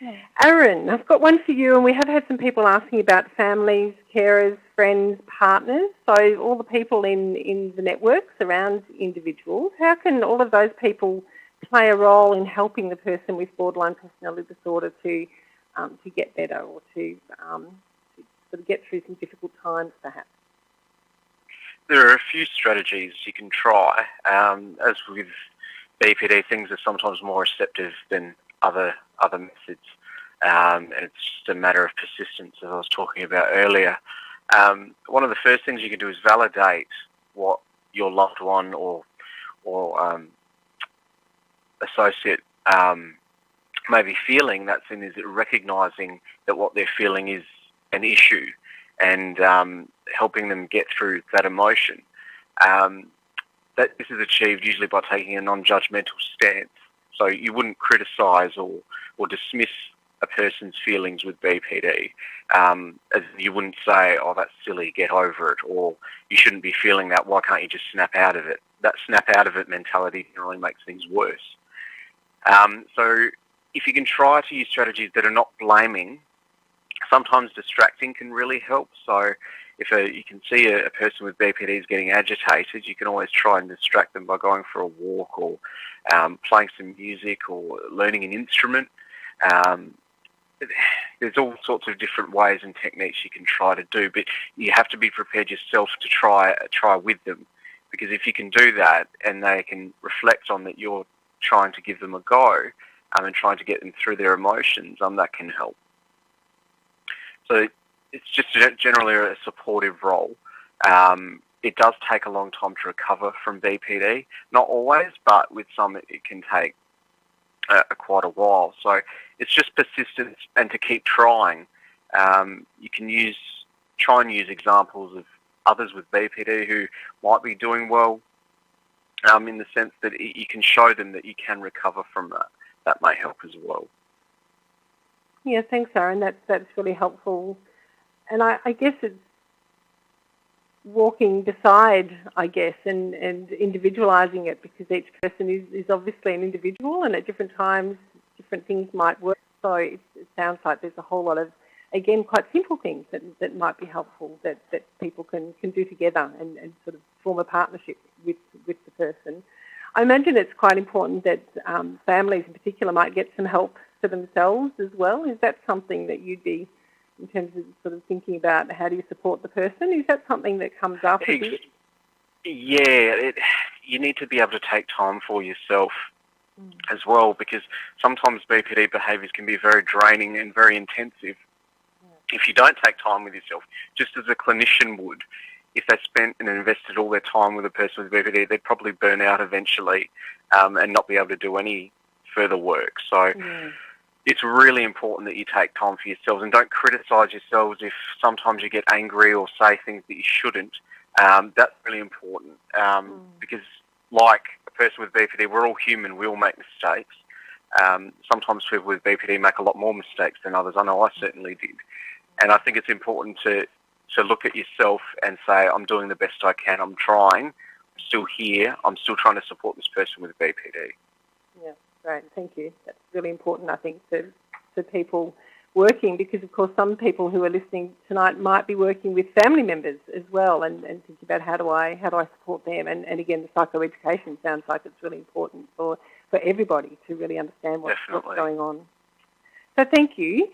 Yeah. Aaron, I've got one for you, and we have had some people asking about families, carers, friends, partners, so all the people in the networks around individuals. How can all of those people play a role in helping the person with borderline personality disorder to get better or to sort of get through some difficult times, perhaps? There are a few strategies you can try. As with BPD, things are sometimes more receptive than other methods. And it's just a matter of persistence, as I was talking about earlier. One of the first things you can do is validate what your loved one or associate may be feeling. That's in is recognising that what they're feeling is an issue and helping them get through that emotion. That this is achieved usually by taking a non-judgmental stance. So you wouldn't criticise or dismiss a person's feelings with BPD. As you wouldn't say, oh, that's silly, get over it, or you shouldn't be feeling that, why can't you just snap out of it? That snap out of it mentality generally makes things worse. So if you can try to use strategies that are not blaming, sometimes distracting can really help. So if you can see a person with BPD is getting agitated, you can always try and distract them by going for a walk or playing some music or learning an instrument. There's all sorts of different ways and techniques you can try to do, but you have to be prepared yourself to try with them, because if you can do that and they can reflect on that you're trying to give them a go and trying to get them through their emotions, that can help. So it's just generally a supportive role. It does take a long time to recover from BPD. Not always, but with some it can take quite a while. So it's just persistence and to keep trying. You can try and use examples of others with BPD who might be doing well, in the sense that you can show them that you can recover from that. That may help as well. Yeah, thanks, Aaron. That's really helpful. And I guess it's walking beside, I guess, and individualising it, because each person is obviously an individual, and at different times different things might work. So it sounds like there's a whole lot of, again, quite simple things that might be helpful that people can do together and sort of form a partnership with the person. I imagine it's quite important that families in particular might get some help for themselves as well. Is that something that you'd be, in terms of sort of thinking about how do you support the person, is that something that comes up? Yeah, you need to be able to take time for yourself as well, because sometimes BPD behaviours can be very draining and very intensive. If you don't take time with yourself, just as a clinician would, if they spent and invested all their time with a person with BPD, they'd probably burn out eventually and not be able to do any further work. So it's really important that you take time for yourselves and don't criticise yourselves if sometimes you get angry or say things that you shouldn't. That's really important because, like a person with BPD, we're all human, we all make mistakes. Sometimes people with BPD make a lot more mistakes than others. I know I certainly did. And I think it's important to look at yourself and say, I'm doing the best I can, I'm trying, I'm still here, I'm still trying to support this person with BPD. Yeah, great, thank you. That's really important, I think, for people working, because of course some people who are listening tonight might be working with family members as well and think about how do I support them, and again the psychoeducation sounds like it's really important for everybody to really understand what's going on. So thank you.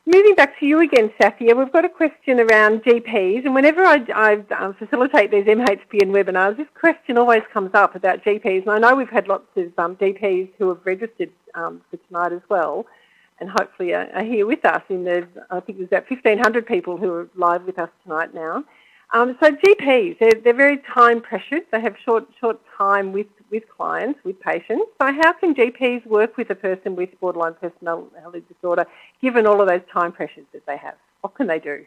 Moving back to you again, Sathya, we've got a question around GPs, and whenever I facilitate these MHPN webinars, this question always comes up about GPs, and I know we've had lots of GPs who have registered for tonight as well, and hopefully are here with us I think there's about 1,500 people who are live with us tonight now. So GPs, they're very time pressured. They have short time with clients, with patients. So how can GPs work with a person with borderline personality disorder, given all of those time pressures that they have? What can they do?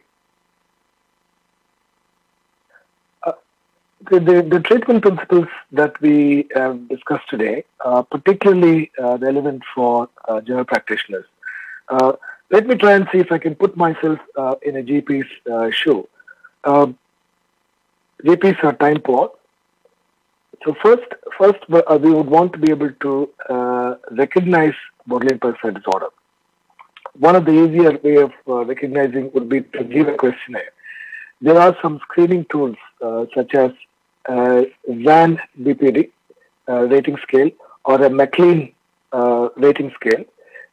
The treatment principles that we discussed today are particularly relevant for general practitioners. Let me try and see if I can put myself in a GP's shoe. GPs are time poor. So first, we would want to be able to recognize borderline personality disorder. One of the easier way of recognizing would be to give a questionnaire. There are some screening tools such as VAN BPD rating scale or a McLean rating scale.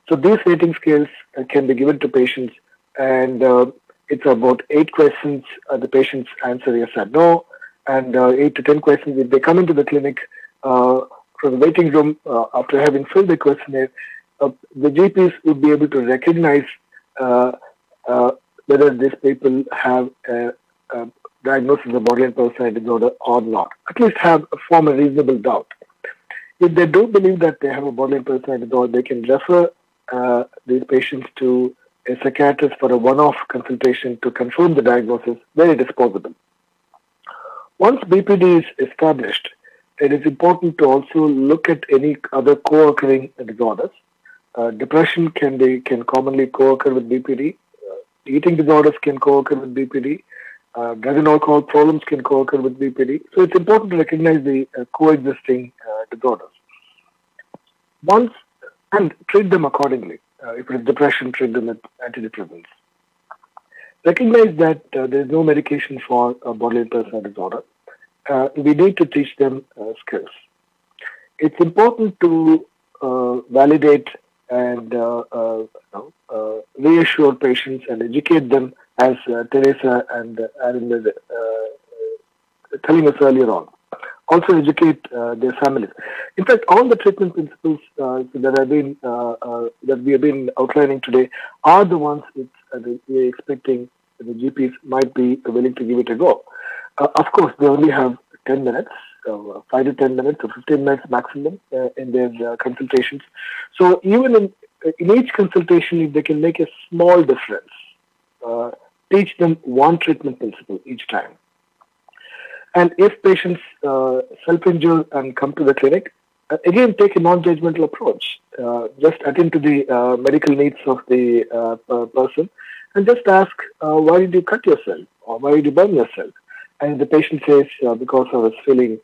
So these rating scales can be given to patients, and it's about 8 questions. The patients answer yes or no, and 8 to 10 questions. If they come into the clinic from the waiting room after having filled the questionnaire, the GPs would be able to recognize whether these people have a diagnosis of borderline personality disorder or not. At least form a reasonable doubt. If they do believe that they have a borderline personality disorder, they can refer these patients to a psychiatrist for a one-off consultation to confirm the diagnosis where it is possible. Once BPD is established, it is important to also look at any other co-occurring disorders. Depression can commonly co-occur with BPD. Eating disorders can co-occur with BPD. Drug and alcohol problems can co-occur with BPD. So it's important to recognize the coexisting disorders. And treat them accordingly. If it is depression, treat them with antidepressants. Recognize that there is no medication for borderline personality disorder. We need to teach them skills. It's important to validate and reassure patients and educate them, as Teresa and Aaron were telling us earlier on. Also educate their families. In fact, all the treatment principles that we have been outlining today are the ones that we are expecting the GPs might be willing to give it a go. Of course, they only have 10 minutes, 5 to 10 minutes or 15 minutes maximum in their consultations. So even in each consultation, if they can make a small difference, teach them one treatment principle each time. And if patients self-injure and come to the clinic, again, take a non-judgmental approach. Just attend to the medical needs of the person and just ask, why did you cut yourself? Or why did you burn yourself? And the patient says, because I was feeling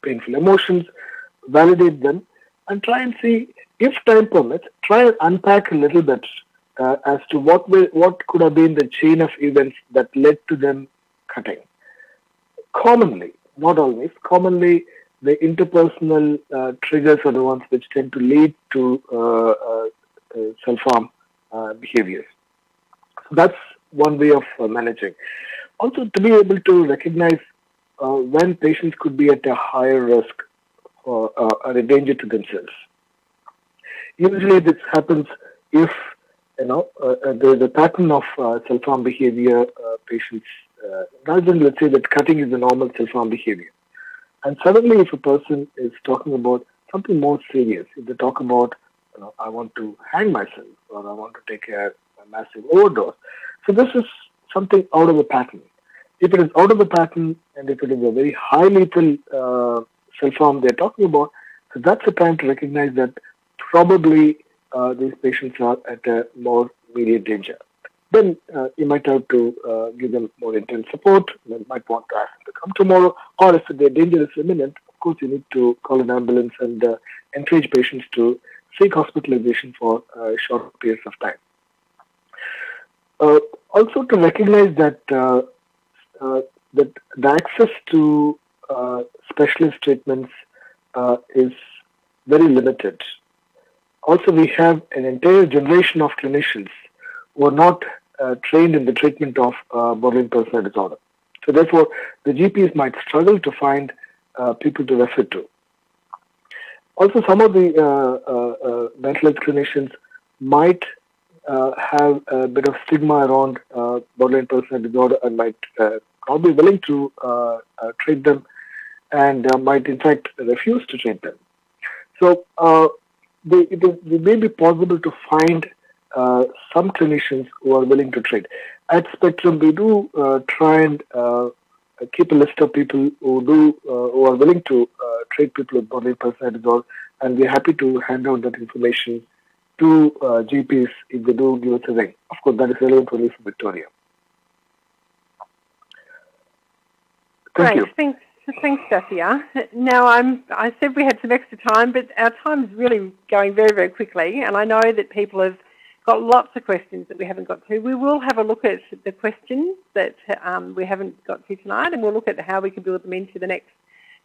painful emotions, validate them and try and see, if time permits, try and unpack a little bit as to what could have been the chain of events that led to them cutting. Commonly, not always, commonly the interpersonal triggers are the ones which tend to lead to self-harm behaviors. So that's one way of managing. Also, to be able to recognize when patients could be at a higher risk or a danger to themselves. Usually this happens if there is a pattern of self-harm behavior. Patients, rather than, let's say, that cutting is a normal self-harm behavior. And suddenly if a person is talking about something more serious, if they talk about, I want to hang myself or I want to take a massive overdose. So this is something out of the pattern. If it is out of the pattern and if it is a very high lethal self-harm they're talking about, so that's the time to recognize that probably these patients are at a more immediate danger. Then you might have to give them more intense support. You might want to ask them to come tomorrow. Or if the danger is imminent, of course, you need to call an ambulance and encourage patients to seek hospitalization for short periods of time. Also, to recognize that that the access to specialist treatments is very limited. Also, we have an entire generation of clinicians who are not trained in the treatment of borderline personality disorder. So therefore, the GPs might struggle to find people to refer to. Also, some of the mental health clinicians might have a bit of stigma around borderline personality disorder and might not be willing to treat them and might in fact refuse to treat them. So it may be possible to find some clinicians who are willing to treat. At Spectrum, we do try and keep a list of people who are willing to treat people with borderline personality disorder, and we're happy to hand out that information to GPs if they do give us a ring. Of course, that is relevant only for Victoria. Thank you. Thanks, Sathya. Now, I said we had some extra time, but our time is really going very, very quickly, and I know that people have got lots of questions that we haven't got to. We will have a look at the questions that we haven't got to tonight, and we'll look at how we can build them into the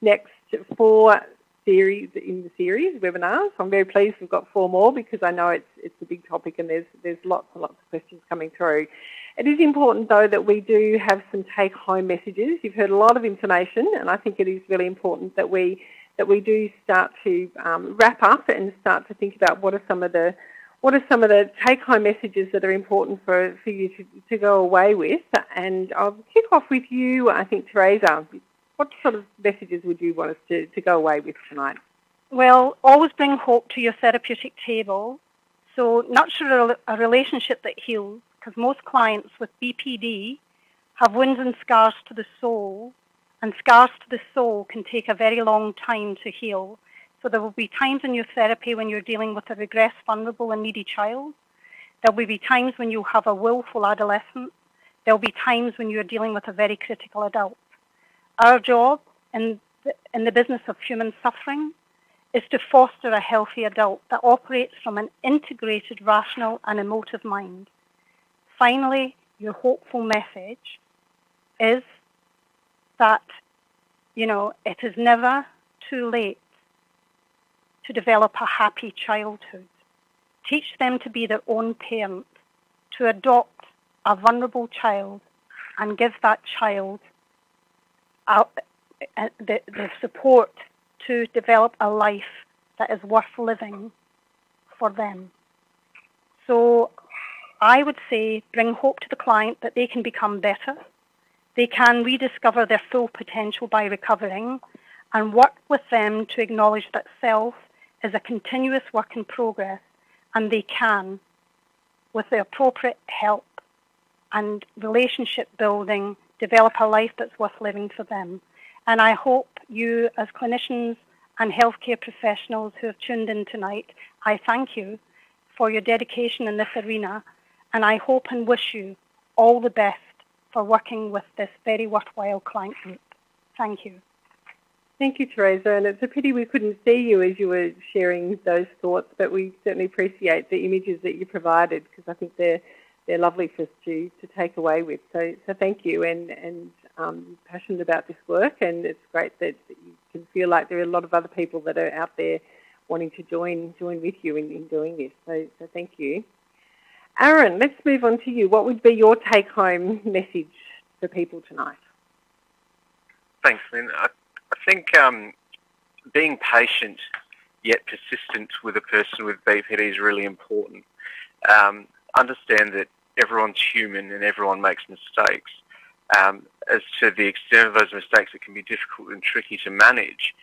next 4 series webinars. I'm very pleased we've got 4 more because I know it's a big topic and there's lots and lots of questions coming through. It is important though that we do have some take-home messages. You've heard a lot of information, and I think it is really important that we do start to wrap up and start to think about what are some of the take-home messages that are important for you to go away with. And I'll kick off with you, I think, Teresa. What sort of messages would you want us to go away with tonight? Well, always bring hope to your therapeutic table. So nurture a relationship that heals, because most clients with BPD have wounds and scars to the soul, and scars to the soul can take a very long time to heal. So there will be times in your therapy when you're dealing with a regressed, vulnerable and needy child. There will be times when you have a willful adolescent. There will be times when you're dealing with a very critical adult. Our job in the business of human suffering is to foster a healthy adult that operates from an integrated, rational and emotive mind. Finally, your hopeful message is that, it is never too late to develop a happy childhood. Teach them to be their own parent, to adopt a vulnerable child and give that child the support to develop a life that is worth living for them. So I would say bring hope to the client that they can become better. They can rediscover their full potential by recovering, and work with them to acknowledge that self is a continuous work in progress, and they can, with the appropriate help and relationship building, develop a life that's worth living for them. And I hope you, as clinicians and healthcare professionals who have tuned in tonight, I thank you for your dedication in this arena, and I hope and wish you all the best for working with this very worthwhile client group. Thank you. Thank you, Teresa, and it's a pity we couldn't see you as you were sharing those thoughts, but we certainly appreciate the images that you provided, because I think they're lovely for us to take away with. So thank you, and passionate about this work, and it's great that you can feel like there are a lot of other people that are out there wanting to join with you in doing this. So thank you. Aaron, let's move on to you. What would be your take-home message for people tonight? Thanks, Lynn. I think being patient yet persistent with a person with BPD is really important. Understand that everyone's human and everyone makes mistakes. As to the extent of those mistakes, it can be difficult and tricky to manage.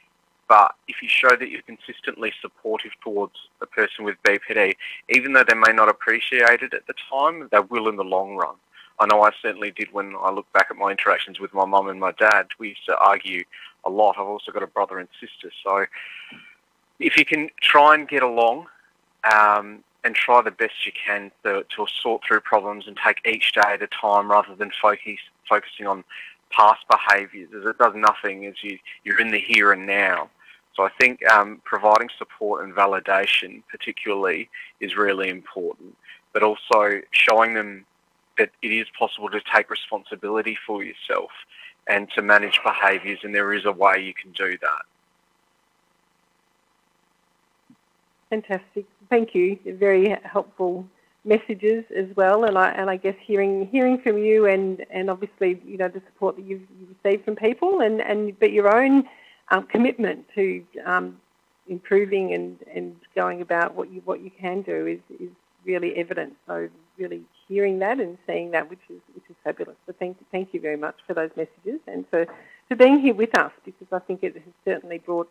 But if you show that you're consistently supportive towards a person with BPD, even though they may not appreciate it at the time, they will in the long run. I know I certainly did when I look back at my interactions with my mum and my dad. We used to argue a lot. I've also got a brother and sister. So if you can try and get along and try the best you can to sort through problems and take each day at a time rather than focusing on past behaviours, as it does nothing as you're in the here and now. So I think providing support and validation particularly is really important, but also showing them that it is possible to take responsibility for yourself and to manage behaviours, and there is a way you can do that. Fantastic. Thank you. Very helpful messages as well, and I guess hearing from you and obviously the support that you've received from people but your own commitment to improving and going about what you can do is really evident. So really hearing that and seeing that, which is fabulous. So thank you very much for those messages and for being here with us, because I think it has certainly brought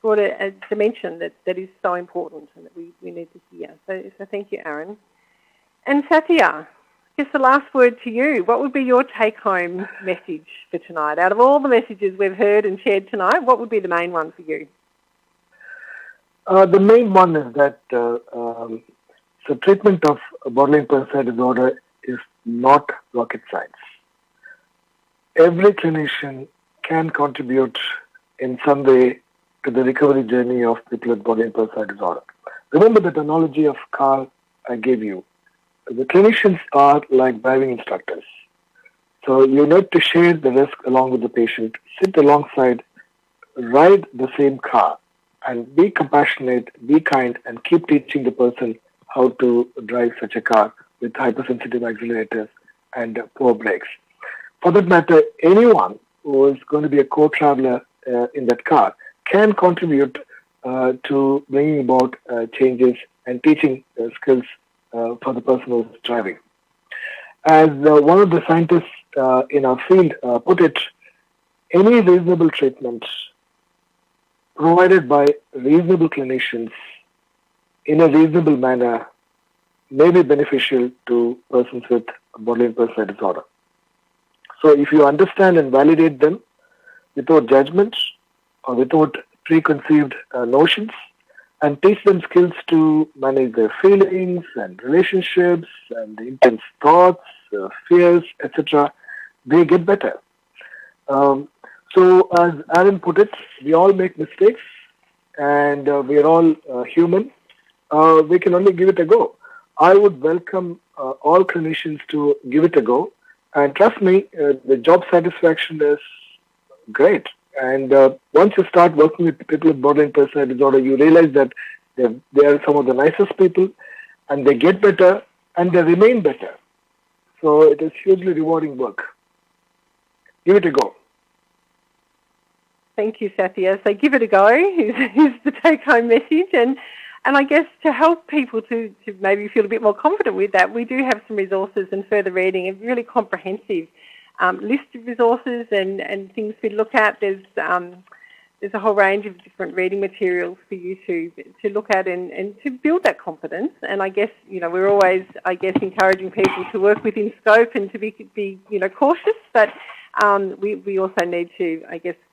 a dimension that is so important and that we need to hear. So thank you, Aaron. And Sathya, I guess the last word to you. What would be your take-home message for tonight? Out of all the messages we've heard and shared tonight, what would be the main one for you? The main one is that the treatment of borderline personality disorder is not rocket science. Every clinician can contribute in some way to the recovery journey of people with borderline personality disorder. Remember that analogy of car I gave you. The clinicians are like driving instructors. So you need to share the risk along with the patient, sit alongside, ride the same car, and be compassionate, be kind, and keep teaching the person how to drive such a car with hypersensitive accelerators and poor brakes. For that matter, anyone who is going to be a co-traveler in that car can contribute to bringing about changes and teaching skills for the person who is driving. As one of the scientists in our field put it, any reasonable treatment provided by reasonable clinicians in a reasonable manner may be beneficial to persons with borderline personality disorder. So if you understand and validate them without judgment or without preconceived notions, and teach them skills to manage their feelings and relationships and intense thoughts, fears, etc., they get better. So as Aaron put it, we all make mistakes and we are all human. We can only give it a go. I would welcome all clinicians to give it a go. And trust me, the job satisfaction is great. And once you start working with people with borderline personality disorder, you realize that they are some of the nicest people, and they get better, and they remain better. So it is hugely rewarding work. Give it a go. Thank you, Sathya. So give it a go is the take-home message. And I guess to help people to maybe feel a bit more confident with that, we do have some resources and further reading, a really comprehensive list of resources and things we look at. There's a whole range of different reading materials for you to look at and to build that confidence. And I guess, we're always, encouraging people to work within scope and to be cautious, but we also need to,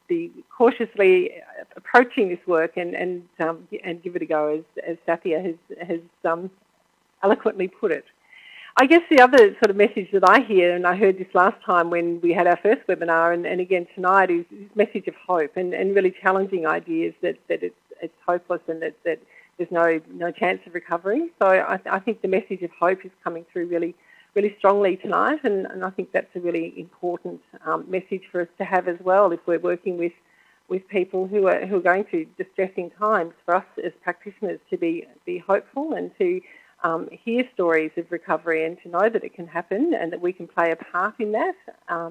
be cautiously approaching this work and give it a go, as Sathya has eloquently put it. I guess the other sort of message that I hear, and I heard this last time when we had our first webinar and again tonight, is this message of hope and really challenging ideas that it's hopeless and that there's no chance of recovery. So I think the message of hope is coming through really strongly tonight, and I think that's a really important message for us to have as well if we're working with people who are going through distressing times. For us as practitioners to be hopeful and to hear stories of recovery and to know that it can happen and that we can play a part in that.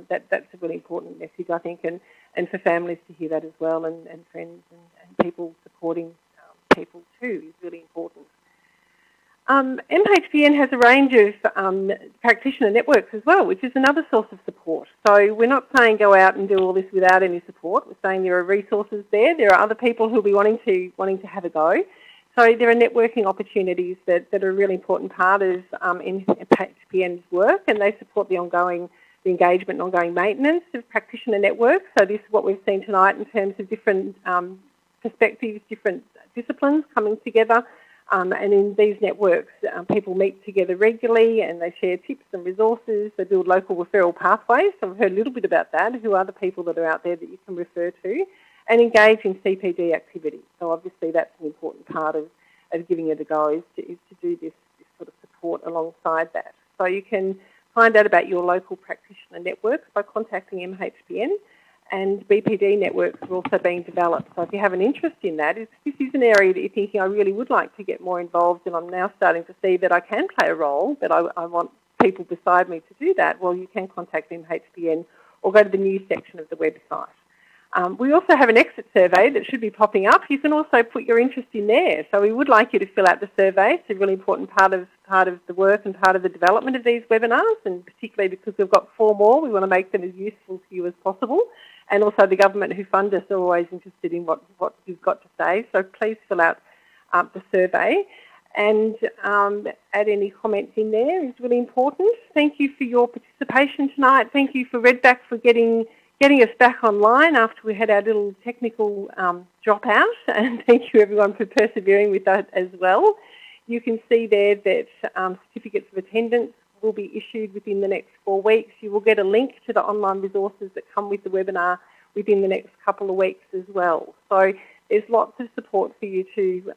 That's a really important message, I think, and for families to hear that as well, and friends and people supporting people too is really important. MHPN has a range of practitioner networks as well, which is another source of support. So we're not saying go out and do all this without any support. We're saying there are resources there. There are other people who will be wanting to have a go. So there are networking opportunities that are a really important part of MHPN's work, and they support the engagement and ongoing maintenance of practitioner networks. So this is what we've seen tonight in terms of different perspectives, different disciplines coming together. And in these networks, people meet together regularly and they share tips and resources. They build local referral pathways. So I've heard a little bit about that. Who are the people that are out there that you can refer to? And engage in CPD activities. So obviously that's an important part of giving it a go is to do this sort of support alongside that. So you can find out about your local practitioner networks by contacting MHPN. And BPD networks are also being developed. So if you have an interest in that, if this is an area that you're thinking, I really would like to get more involved and I'm now starting to see that I can play a role, but I want people beside me to do that, well, you can contact MHPN or go to the news section of the website. We also have an exit survey that should be popping up. You can also put your interest in there. So we would like you to fill out the survey. It's a really important part of the work and part of the development of these webinars, and particularly because we've got 4 more, we want to make them as useful to you as possible. And also the government who fund us are always interested in what you've got to say. So please fill out the survey and add any comments in there is really important. Thank you for your participation tonight. Thank you for Redback for getting us back online after we had our little technical dropout. And thank you everyone for persevering with that as well. You can see there that certificates of attendance will be issued within the next 4 weeks. You will get a link to the online resources that come with the webinar within the next couple of weeks as well. So there's lots of support for you to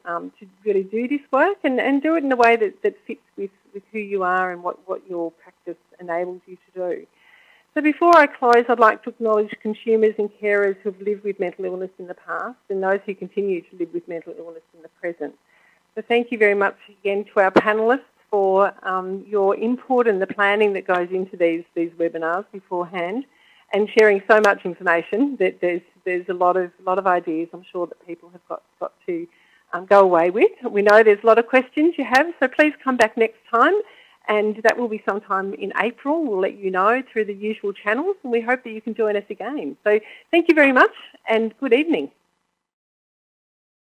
really do this work and do it in a way that fits with who you are and what your practice enables you to do. So before I close, I'd like to acknowledge consumers and carers who have lived with mental illness in the past and those who continue to live with mental illness in the present. So thank you very much again to our panellists for your input and the planning that goes into these webinars beforehand, and sharing so much information that there's a lot of ideas I'm sure that people have got to go away with. We know there's a lot of questions you have, so please come back next time, and that will be sometime in April. We'll let you know through the usual channels, and we hope that you can join us again. So thank you very much, and good evening.